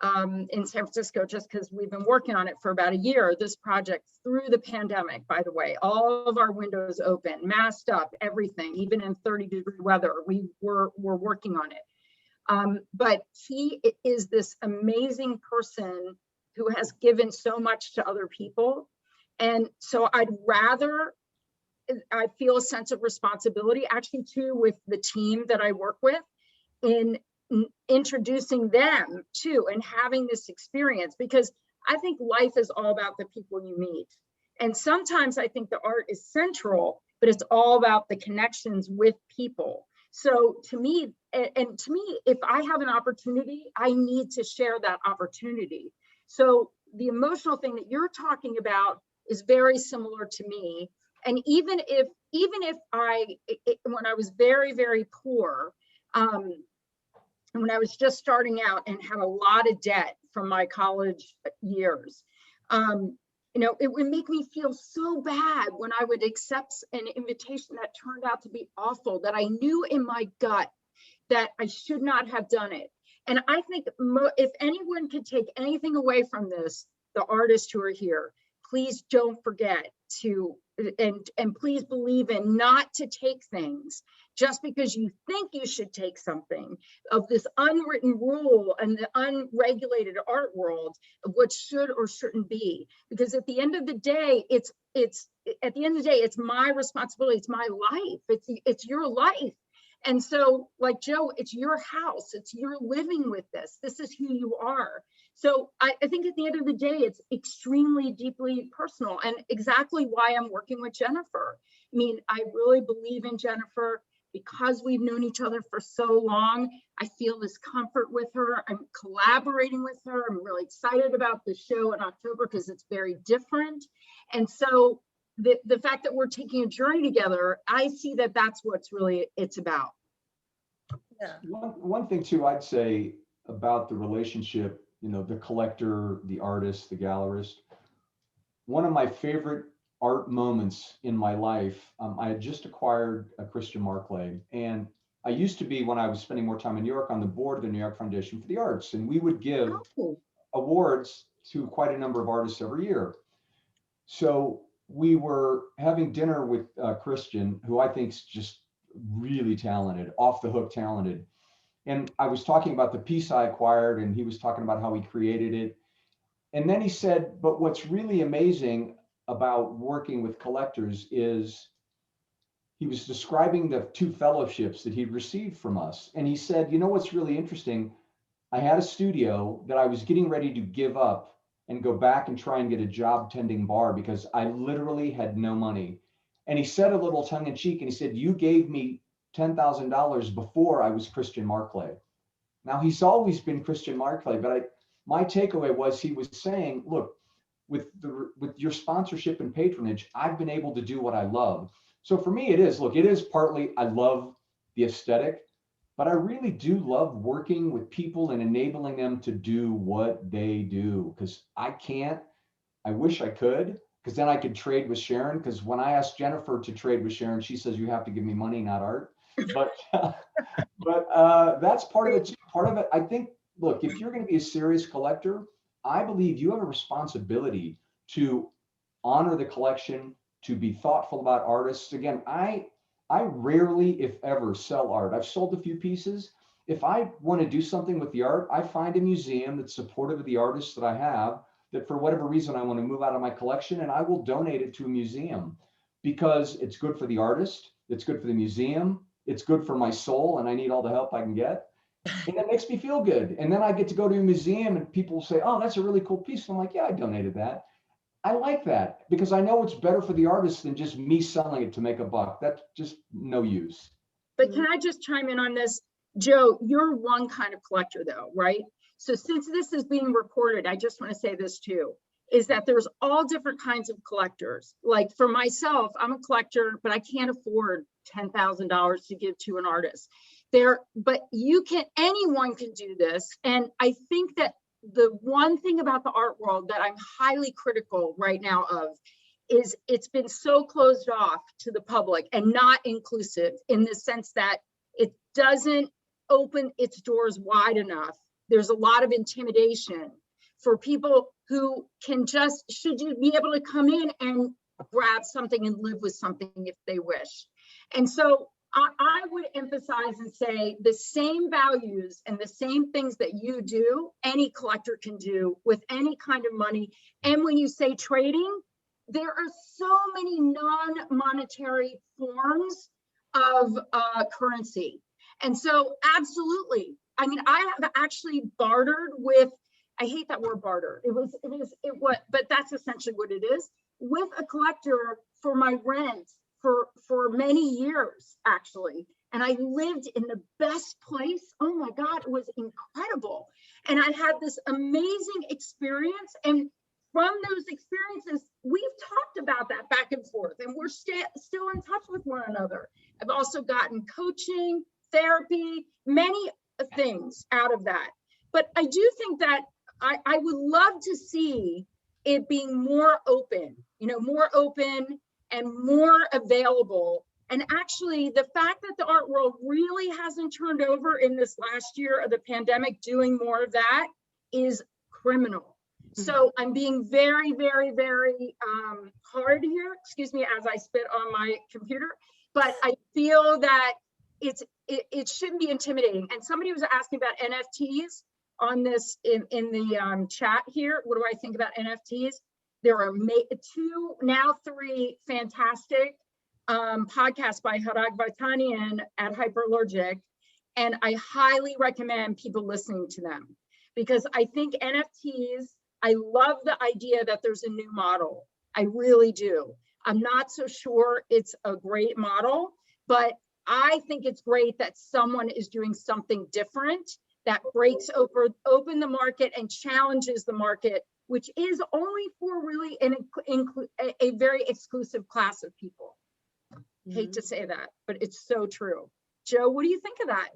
in San Francisco, just because we've been working on it for about a year, this project through the pandemic, by the way, all of our windows open, masked up, everything, even in 30-degree weather, we were working on it. But he is this amazing person who has given so much to other people. And so I feel a sense of responsibility actually too with the team that I work with in introducing them to and having this experience, because I think life is all about the people you meet. And sometimes I think the art is central, but it's all about the connections with people. So to me, if I have an opportunity, I need to share that opportunity. So the emotional thing that you're talking about is very similar to me. And even if when I was very, very poor, and when I was just starting out and had a lot of debt from my college years, it would make me feel so bad when I would accept an invitation that turned out to be awful, that I knew in my gut that I should not have done it. And I think if anyone could take anything away from this, the artists who are here, please don't forget to, and please believe in not to take things just because you think you should take something, of this unwritten rule and the unregulated art world of what should or shouldn't be. Because at the end of the day, it's my responsibility. It's my life. It's your life. And so, like Joe, it's your house. You're living with this. This is who you are. So I think at the end of the day, it's extremely deeply personal, and exactly why I'm working with Jennifer. I mean, I really believe in Jennifer because we've known each other for so long. I feel this comfort with her. I'm collaborating with her. I'm really excited about the show in October because it's very different. And so the fact that we're taking a journey together, I see that that's what's really it's about. Yeah. One thing too, I'd say about the relationship, the collector, the artist, the gallerist. One of my favorite art moments in my life, I had just acquired a Christian Markley, and I used to be, when I was spending more time in New York, on the board of the New York Foundation for the Arts, and we would give awards to quite a number of artists every year. So we were having dinner with Christian, who I think is just really talented, off the hook talented. And I was talking about the piece I acquired, and he was talking about how he created it. And then he said, but what's really amazing about working with collectors is, he was describing the 2 fellowships that he'd received from us. And he said, what's really interesting? I had a studio that I was getting ready to give up and go back and try and get a job tending bar because I literally had no money. And he said a little tongue in cheek, and he said, you gave me $10,000 before I was Christian Markley. Now, he's always been Christian Markley, but my takeaway was, he was saying, look, with your sponsorship and patronage, I've been able to do what I love. So for me, it is partly I love the aesthetic, but I really do love working with people and enabling them to do what they do, because I wish I could, because then I could trade with Sharon. Because when I asked Jennifer to trade with Sharon, she says, you have to give me money, not art. But that's part of it. Part of it, I think, look, if you're going to be a serious collector, I believe you have a responsibility to honor the collection, to be thoughtful about artists. Again, I rarely, if ever, sell art. I've sold a few pieces. If I want to do something with the art, I find a museum that's supportive of the artists that I have, that for whatever reason I want to move out of my collection, and I will donate it to a museum, because it's good for the artist, it's good for the museum, it's good for my soul, and I need all the help I can get. And it makes me feel good. And then I get to go to a museum and people say, oh, that's a really cool piece. And I'm like, yeah, I donated that. I like that because I know it's better for the artist than just me selling it to make a buck. That's just no use. But can I just chime in on this? Joe, you're one kind of collector though, right? So since this is being recorded, I just want to say this too, is that there's all different kinds of collectors. Like for myself, I'm a collector, but I can't afford $10,000 to give to an artist. But anyone can do this. And I think that the one thing about the art world that I'm highly critical right now of is it's been so closed off to the public and not inclusive in the sense that it doesn't open its doors wide enough. There's a lot of intimidation for people who should you be able to come in and grab something and live with something if they wish. And so I would emphasize and say the same values and the same things that you do, any collector can do with any kind of money. And when you say trading, there are so many non-monetary forms of currency. And so absolutely, I mean, I have actually bartered with, I hate that word barter. But that's essentially what it is, with a collector for my rent for many years, actually. And I lived in the best place. Oh my God, it was incredible. And I had this amazing experience. And from those experiences, we've talked about that back and forth, and we're still in touch with one another. I've also gotten coaching, therapy, many things out of that. But I do think that I would love to see it being more open, more open and more available. And actually, the fact that the art world really hasn't turned over in this last year of the pandemic, doing more of that is criminal. So I'm being very, very, very hard here, excuse me, as I spit on my computer, but I feel that it shouldn't be intimidating. And somebody was asking about NFTs on this in the chat here. What do I think about NFTs? There are now three fantastic podcasts by Harag Vartanian at Hyperallergic. And I highly recommend people listening to them because I think NFTs, I love the idea that there's a new model. I really do. I'm not so sure it's a great model, but I think it's great that someone is doing something different that breaks open the market and challenges the market, which is only for really a very exclusive class of people. Hate to say that, but it's so true. Joe, what do you think of that?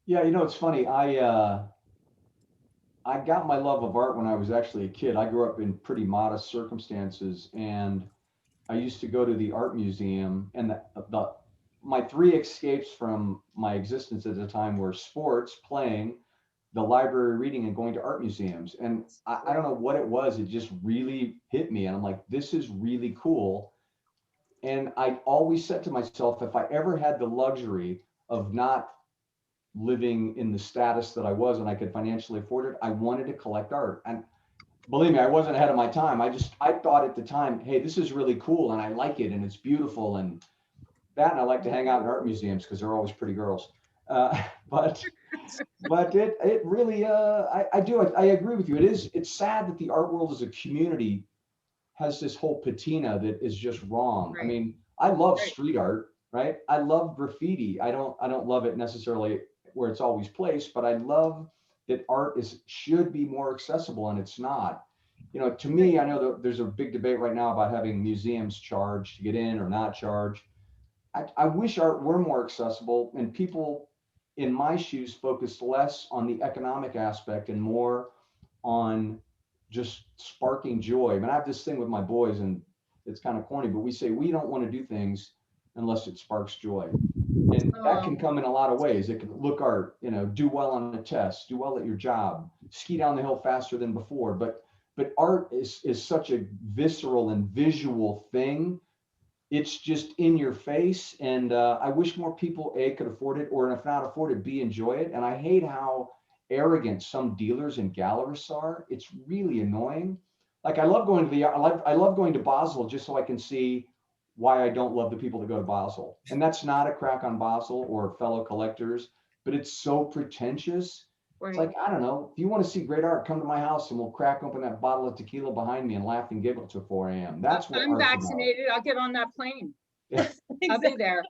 Yeah, it's funny. I got my love of art when I was actually a kid. I grew up in pretty modest circumstances, and I used to go to the art museum, and my three escapes from my existence at the time were sports, playing, the library, reading, and going to art museums. And I don't know what it was. It just really hit me. And I'm like, this is really cool. And I always said to myself, if I ever had the luxury of not living in the status that I was and I could financially afford it, I wanted to collect art. And believe me, I wasn't ahead of my time. I thought at the time, hey, this is really cool and I like it and it's beautiful and that. And I like to hang out in art museums because they're always pretty girls. But it really, I agree with you. It's sad that the art world as a community has this whole patina that is just wrong. Right. I mean, I love street art, right? I love graffiti. I don't love it necessarily where it's always placed, but I love that art should be more accessible, and it's not. To me, I know that there's a big debate right now about having museums charge to get in or not charge. I wish art were more accessible and people in my shoes focused less on the economic aspect and more on just sparking joy. I mean, I have this thing with my boys, and it's kind of corny, but we say we don't want to do things unless it sparks joy. And that can come in a lot of ways. It can look art, do well on a test, do well at your job, ski down the hill faster than before. But art is such a visceral and visual thing. It's just in your face. And I wish more people, could afford it, or if not afford it, enjoy it. And I hate how arrogant some dealers and gallerists are. It's really annoying. Like I love going to Basel just so I can see why I don't love the people that go to Basel. And that's not a crack on Basel or fellow collectors. but it's so pretentious. It's Right. like, I don't know, if you want to see great art, come to my house and we'll crack open that bottle of tequila behind me and laugh and giggle till 4 a.m. That's what I'm art's about. vaccinated. I'll get on that plane. Yeah. I'll be there.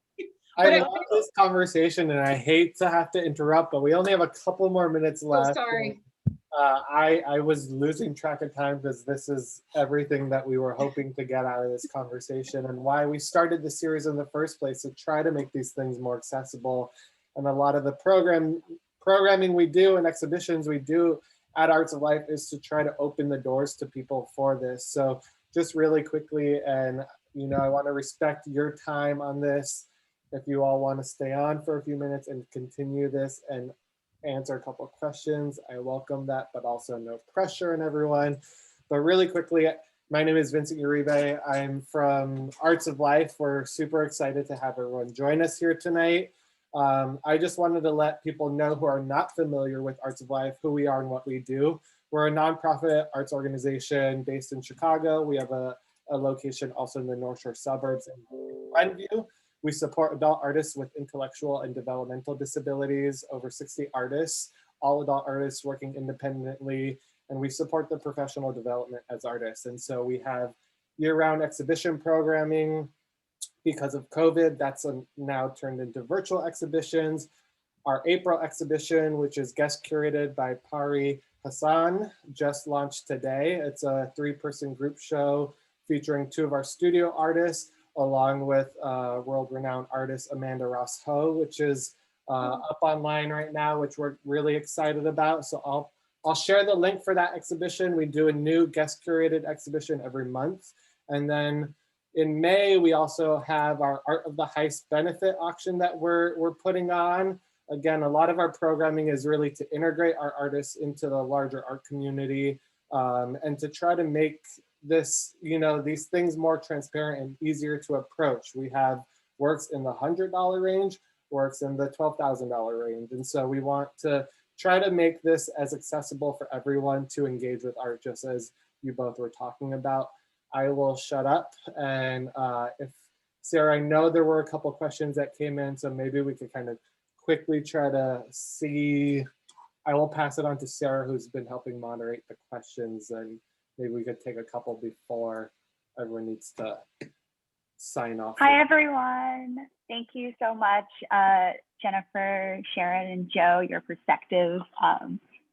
I But love this conversation, and I hate to have to interrupt, but we only have a couple more minutes Oh, left. sorry. I was losing track of time because this is everything that we were hoping to get out of this conversation, and why we started the series in the first place, to try to make these things more accessible. And a lot of the programming we do and exhibitions we do at Arts of Life is to try to open the doors to people for this. So just really quickly, and I want to respect your time on this. If you all want to stay on for a few minutes and continue this and answer a couple of questions, I welcome that, but also no pressure on everyone. But really quickly, my name is Vincent Uribe. I'm from Arts of Life. We're super excited to have everyone join us here tonight. I just wanted to let people know who are not familiar with Arts of Life, who we are and what we do. We're a nonprofit arts organization based in Chicago. We have a location also in the North Shore suburbs in Glenview. We support adult artists with intellectual and developmental disabilities, over 60 artists, all adult artists working independently, and we support the professional development as artists. And so we have year-round exhibition programming. Because of COVID, that's now turned into virtual exhibitions. Our April exhibition, which is guest curated by Pari Hassan, just launched today. It's a 3-person group show featuring 2 of our studio artists, along with world-renowned artist Amanda Ross Ho, which is up online right now, which we're really excited about. So I'll share the link for that exhibition. We do a new guest curated exhibition every month. And then in May, we also have our Art of the Heist benefit auction that we're putting on. Again, a lot of our programming is really to integrate our artists into the larger art community, and to try to make this, these things more transparent and easier to approach. We have works in the $100 range, works in the $12,000 range. And so we want to try to make this as accessible for everyone to engage with art, just as you both were talking about. I will shut up. And if Sarah, I know there were a couple of questions that came in, so maybe we could kind of quickly try to see. I will pass it on to Sarah, who's been helping moderate the questions, and maybe we could take a couple before everyone needs to sign off. Hi, everyone. Thank you so much, Jennifer, Sharon, and Joe. Your perspective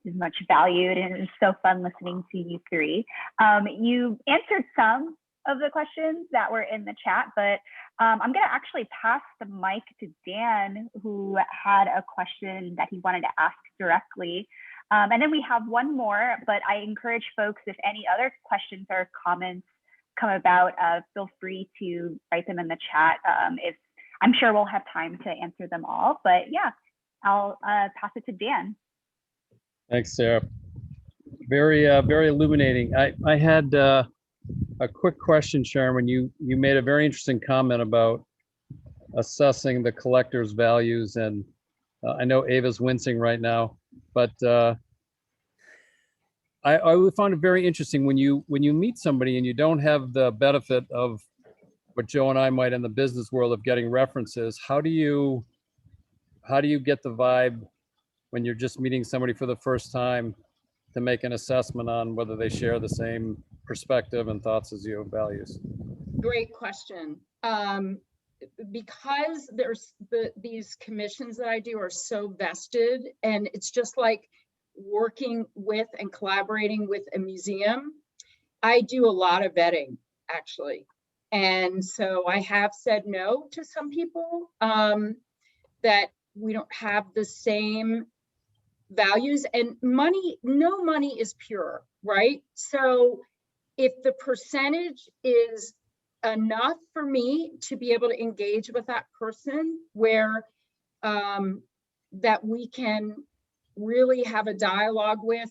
is much valued, and it's so fun listening to you three. You answered some of the questions that were in the chat, but I'm going to actually pass the mic to Dan, who had a question that he wanted to ask directly. And then we have one more, but I encourage folks, if any other questions or comments come about, feel free to write them in the chat. If I'm sure we'll have time to answer them all, but yeah, I'll pass it to Dan. Thanks, Sarah. Very illuminating. I had a quick question, Sharon. When you made a very interesting comment about assessing the collector's values, and I know Ava's wincing right now, but I would find it very interesting when you meet somebody and you don't have the benefit of what Joe and I might in the business world of getting references. How do you get the vibe when you're just meeting somebody for the first time to make an assessment on whether they share the same perspective and thoughts as you of values? Great question. Because there's these commissions that I do are so vested, and it's just like working with and collaborating with a museum. I do a lot of vetting, actually. And so I have said no to some people that we don't have the same values, and no money is pure, right? So if the percentage is enough for me to be able to engage with that person, where that we can really have a dialogue with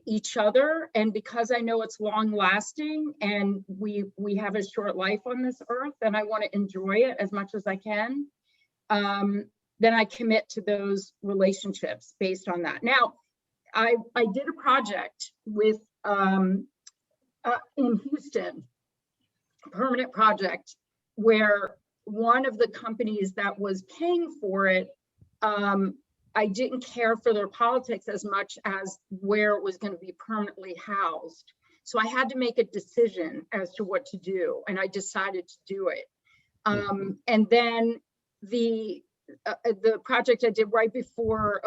each other, and because I know it's long lasting and we have a short life on this earth and I want to enjoy it as much as I can, then I commit to those relationships based on that. Now, I did a project with in Houston, a permanent project, where one of the companies that was paying for it I didn't care for their politics as much as where it was going to be permanently housed. So I had to make a decision as to what to do, and I decided to do it. And then the project I did right before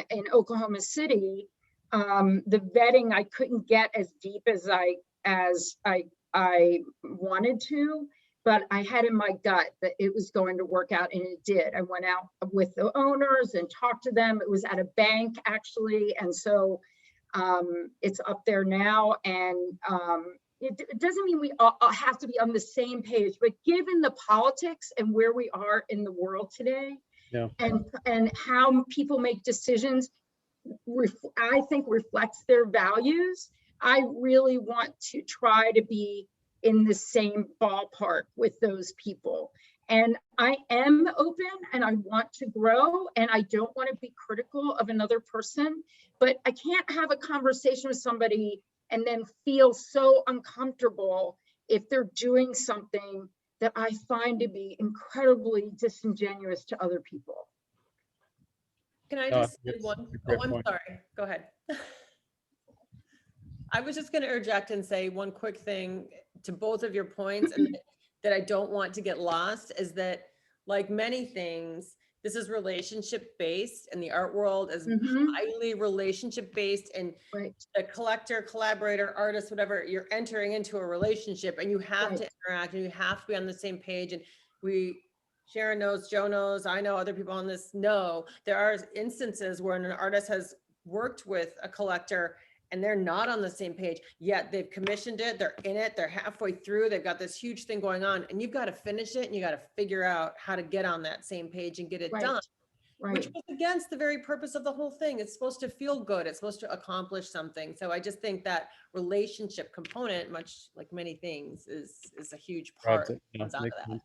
in Oklahoma City, the vetting I couldn't get as deep as I wanted to, but I had in my gut that it was going to work out, and it did. I went out with the owners and talked to them. It was at a bank actually, and so it's up there now. And it doesn't mean we all have to be on the same page, but given the politics and where we are in the world today, Yeah. and how people make decisions, I think reflects their values. I really want to try to be in the same ballpark with those people. And I am open and I want to grow, and I don't want to be critical of another person, but I can't have a conversation with somebody and then feel so uncomfortable if they're doing something that I find to be incredibly disingenuous to other people. Can I No, just say it's one? a great Oh, I'm point. sorry. Go ahead. I was just going to interject and say one quick thing to both of your points, and that I don't want to get lost is that, like many things, this is relationship based, and the art world is highly relationship based, and Right. the collector, collaborator, artist, whatever, you're entering into a relationship, and you have to Right. interact, and you have to be on the same page. And Sharon knows, Joe knows, I know, other people on this know, there are instances where an artist has worked with a collector and they're not on the same page, yet they've commissioned it, they're in it, they're halfway through, they've got this huge thing going on, and you've got to finish it, and you got to figure out how to get on that same page and get it Right. done. Right. Which was against the very purpose of the whole thing. It's supposed to feel good. It's supposed to accomplish something. So I just think that relationship component, much like many things, is a huge part that comes out of that.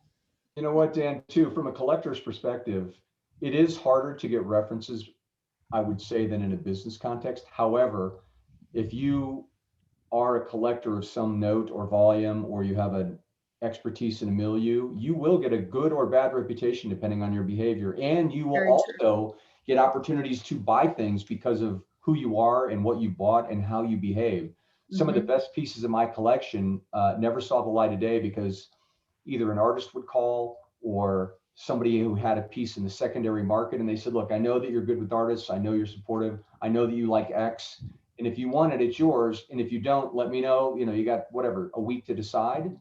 You know what, Dan, too, from a collector's perspective, it is harder to get references, I would say, than in a business context. However, if you are a collector of some note or volume, or you have an expertise in a milieu, you will get a good or bad reputation depending on your behavior. And you will Very also get opportunities to buy things because of who you are and what you bought and how you behave. Some of the best pieces of my collection never saw the light of day because either an artist would call or somebody who had a piece in the secondary market, and they said, look, I know that you're good with artists. I know you're supportive. I know that you like X. And if you want it, it's yours. And if you don't, let me know. You know, you got whatever, a week to decide.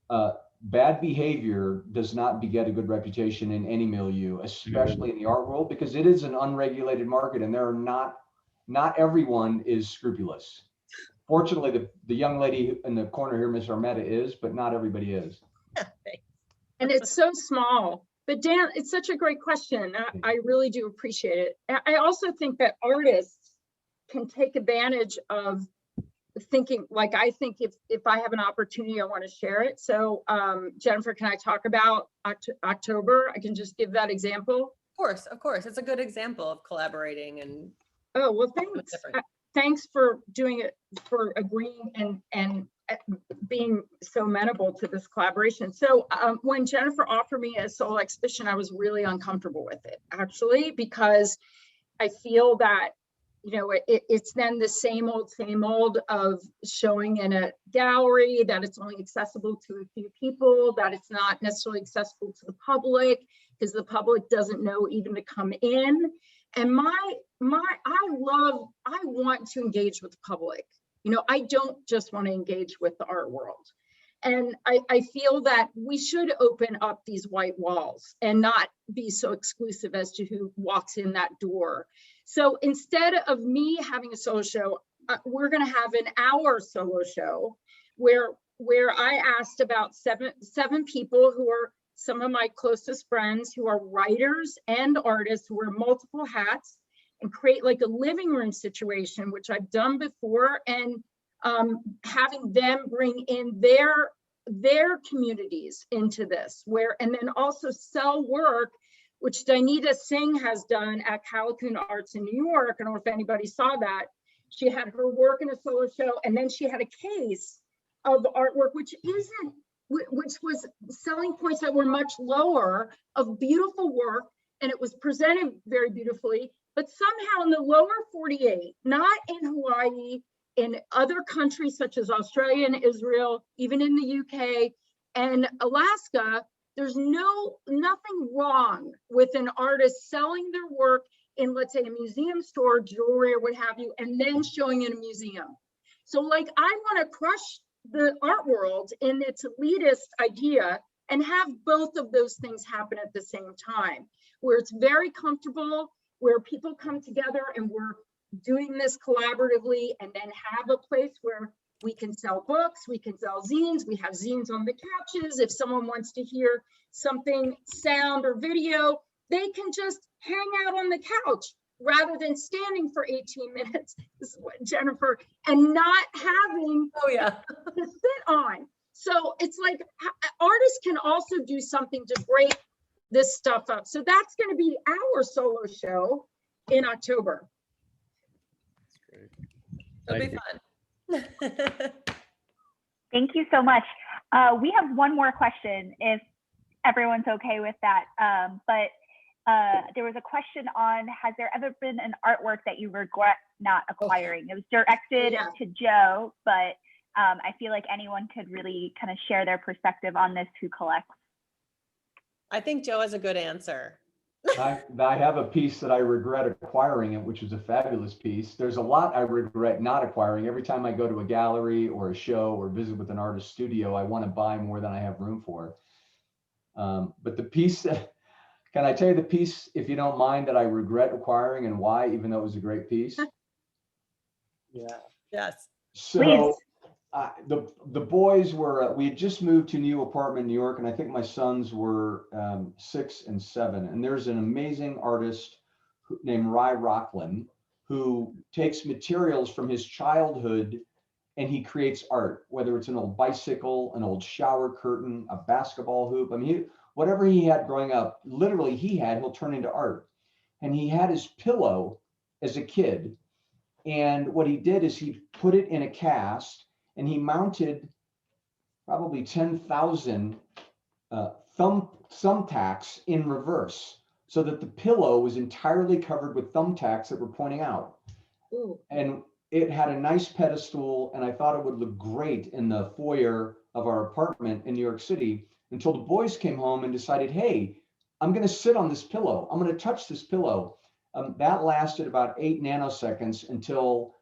Bad behavior does not beget a good reputation in any milieu, especially in the art world, because it is an unregulated market, and there are not everyone is scrupulous. Fortunately, the young lady in the corner here, Miss Armetta, is, but not everybody is. And it's so small. But Dan, it's such a great question. I really do appreciate it. I also think that artists can take advantage of thinking, like, I think if I have an opportunity, I want to share it. So Jennifer, can I talk about October? I can just give that example. Of course. It's a good example of collaborating and. Oh, well, thanks. Thanks for doing it, for agreeing and being so amenable to this collaboration. So when Jennifer offered me a solo exhibition, I was really uncomfortable with it, actually, because I feel that, you know, it's then the same old of showing in a gallery, that it's only accessible to a few people, that it's not necessarily accessible to the public because the public doesn't know even to come in. And I want to engage with the public. You know, I don't just want to engage with the art world. And I feel that we should open up these white walls and not be so exclusive as to who walks in that door. So instead of me having a solo show, we're going to have an hour solo show where I asked about seven people who are some of my closest friends who are writers and artists who wear multiple hats, and create like a living room situation, which I've done before, and having them bring in their communities into this, and then also sell work, which Danita Singh has done at Callicoon Arts in New York. I don't know if anybody saw that. She had her work in a solo show, and then she had a case of artwork, which was selling points that were much lower, of beautiful work. and it was presented very beautifully, but somehow in the lower 48, not in Hawaii, in other countries such as Australia and Israel, even in the UK and Alaska, there's nothing wrong with an artist selling their work in, let's say, a museum store, jewelry or what have you, and then showing in a museum. So like, I want to crush the art world in its elitist idea and have both of those things happen at the same time, where it's very comfortable, where people come together and we're doing this collaboratively, and then have a place where we can sell books, we can sell zines, we have zines on the couches. If someone wants to hear something, sound or video, they can just hang out on the couch rather than standing for 18 minutes, this is what Jennifer, and not having Oh yeah. to sit on. So it's like artists can also do something to break this stuff up. So that's going to be our solo show in October. It'll Thank be you. fun. Thank you so much. We have one more question, if everyone's okay with that. But there was a question on, has there ever been an artwork that you regret not acquiring? It was directed Yeah. to Joe, but I feel like anyone could really kind of share their perspective on this who collects. I think Joe has a good answer. I have a piece that I regret acquiring, it, which was a fabulous piece. There's a lot I regret not acquiring. Every time I go to a gallery or a show or visit with an artist studio, I want to buy more than I have room for. But the piece, can I tell you the piece, if you don't mind, that I regret acquiring and why, even though it was a great piece? Yeah. Yes. So Please. the boys were, we had just moved to a new apartment in New York, and I think my sons were 6 and 7. And there's an amazing artist named Ry Rocklin who takes materials from his childhood and he creates art, whether it's an old bicycle, an old shower curtain, a basketball hoop. I mean, whatever he had growing up, literally he'll turn into art. And he had his pillow as a kid. And what he did is he put it in a cast, and he mounted probably 10,000 thumbtacks in reverse, so that the pillow was entirely covered with thumbtacks that were pointing out. Ooh. And it had a nice pedestal, and I thought it would look great in the foyer of our apartment in New York City, until the boys came home and decided, hey, I'm going to sit on this pillow. I'm going to touch this pillow. That lasted about 8 nanoseconds until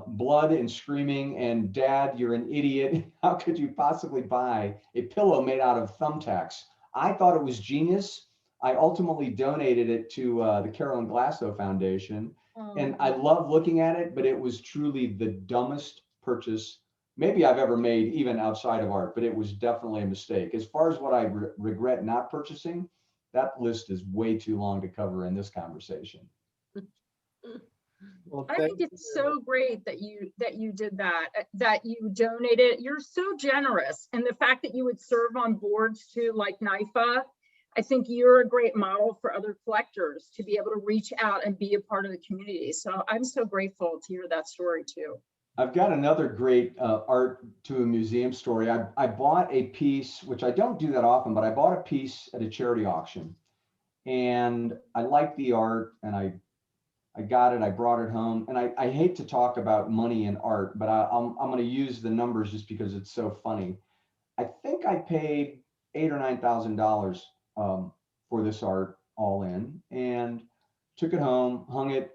blood and screaming and, Dad, you're an idiot. How could you possibly buy a pillow made out of thumbtacks? I thought it was genius. I ultimately donated it to the Carolyn Glasgow Foundation. And I love looking at it, but it was truly the dumbest purchase maybe I've ever made, even outside of art, but it was definitely a mistake. As far as what I regret not purchasing, that list is way too long to cover in this conversation. Well, I thank think it's you. so great that you did that you donated. You're so generous, and the fact that you would serve on boards too, like NIFA, I think you're a great model for other collectors to be able to reach out and be a part of the community. So I'm so grateful to hear that story too. I've got another great art to a museum story. I bought a piece, which I don't do that often, but I bought a piece at a charity auction, and I liked the art, and I got it, I brought it home, and I hate to talk about money and art, but I'm going to use the numbers just because it's so funny. I think I paid $8,000 or $9,000 for this art all in, and took it home, hung it.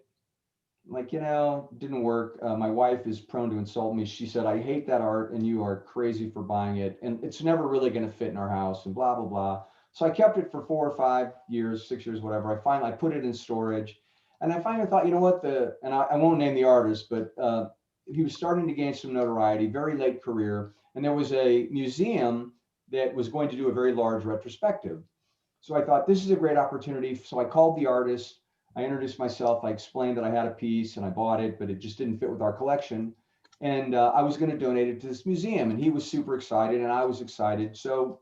Like, didn't work. My wife is prone to insult me. She said, I hate that art and you are crazy for buying it. And it's never really going to fit in our house and blah, blah, blah. So I kept it for 4 or 5 years, 6 years, whatever. I put it in storage. And I finally thought, you know what, and I won't name the artist, but he was starting to gain some notoriety, very late career. And there was a museum that was going to do a very large retrospective. So I thought, this is a great opportunity. So I called the artist. I introduced myself. I explained that I had a piece and I bought it, but it just didn't fit with our collection. And I was going to donate it to this museum. And he was super excited and I was excited. So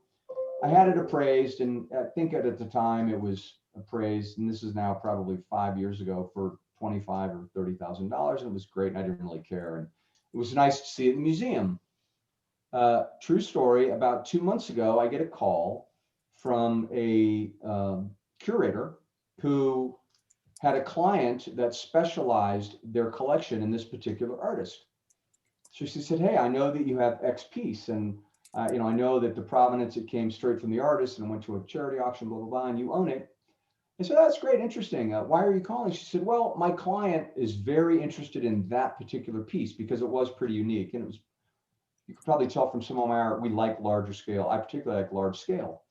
I had it appraised. And I think at the time it was appraised, and this is now probably 5 years ago, for $25,000 or $30,000. And it was great. And I didn't really care. And it was nice to see it in the museum. True story. About 2 months ago, I get a call from a curator who had a client that specialized their collection in this particular artist. So she said, hey, I know that you have X piece, and you know, I know that the provenance, it came straight from the artist and went to a charity auction, blah, blah, blah, and you own it. I said, that's great, interesting. Why are you calling? She said, well, my client is very interested in that particular piece because it was pretty unique. And it was, you could probably tell from some of my art, we like larger scale. I particularly like large scale.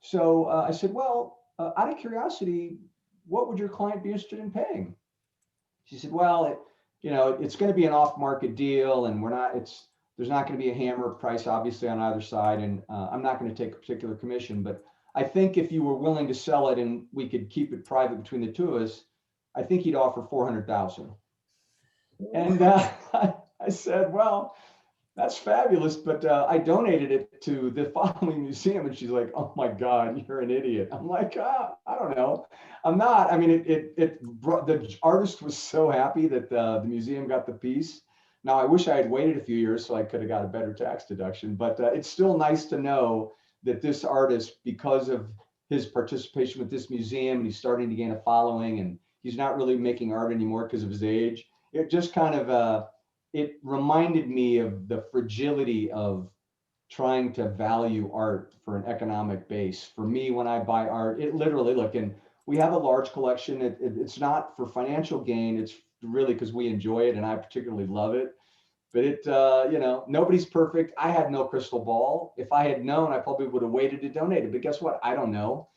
So I said, well, out of curiosity, what would your client be interested in paying? She said, well, you know, it's going to be an off-market deal, and there's not going to be a hammer price, obviously, on either side, and I'm not going to take a particular commission, but I think if you were willing to sell it and we could keep it private between the two of us, I think he'd offer 400,000. And I said, well, that's fabulous, but I donated it to the following museum. And she's like, oh my God, you're an idiot. I'm like, I don't know. I'm not. I mean, the artist was so happy that the museum got the piece. Now, I wish I had waited a few years so I could have got a better tax deduction, but it's still nice to know that this artist, because of his participation with this museum, and he's starting to gain a following, and he's not really making art anymore because of his age. It just kind of, it reminded me of the fragility of trying to value art for an economic base. For me, when I buy art, it literally, look, and we have a large collection. It's not for financial gain. It's really because we enjoy it, and I particularly love it. But you know, nobody's perfect. I had no crystal ball. If I had known, I probably would have waited to donate it. But guess what? I don't know.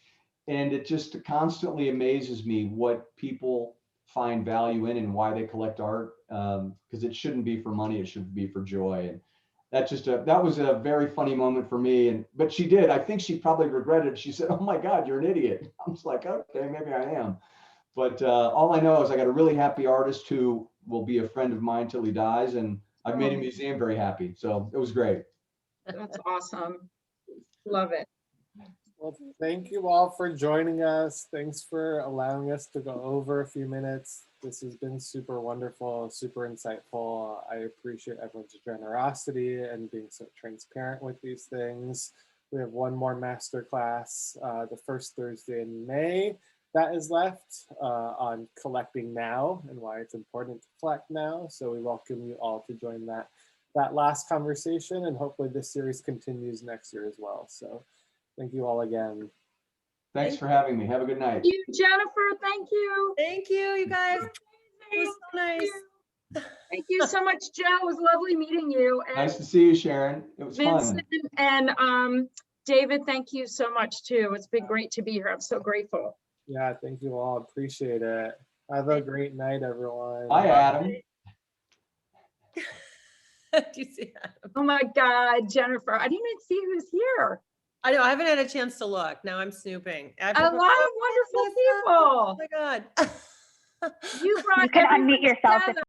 And it just constantly amazes me what people find value in and why they collect art. Because it shouldn't be for money. It should be for joy. And that was a very funny moment for me. But she did. I think she probably regretted it. She said, oh my God, you're an idiot. I was like, okay, maybe I am. But all I know is I got a really happy artist who will be a friend of mine till he dies. And I've made a museum very happy. So it was great. That's awesome. Love it. Well, thank you all for joining us. Thanks for allowing us to go over a few minutes. This has been super wonderful, super insightful. I appreciate everyone's generosity and being so transparent with these things. We have one more masterclass the first Thursday in May that is left on collecting now and why it's important to collect now. So we welcome you all to join that last conversation, and hopefully this series continues next year as well. So thank you all again. Thanks for having me. Have a good night. Thank you, Jennifer. Thank you. Thank you, you guys. It was so nice. Thank you so much, Joe. It was lovely meeting you. And Nice to see you, Sharon. It was Vincent fun. and David, thank you so much too. It's been great to be here. I'm so grateful. Yeah, thank you all. Appreciate it. Have a great night, everyone. Hi, Adam. Do you see that? Oh my God, Jennifer, I didn't even see who's here. I know, I haven't had a chance to look. Now I'm snooping. A lot of wonderful people. Oh my God. You brought You can unmute everyone yourself if together.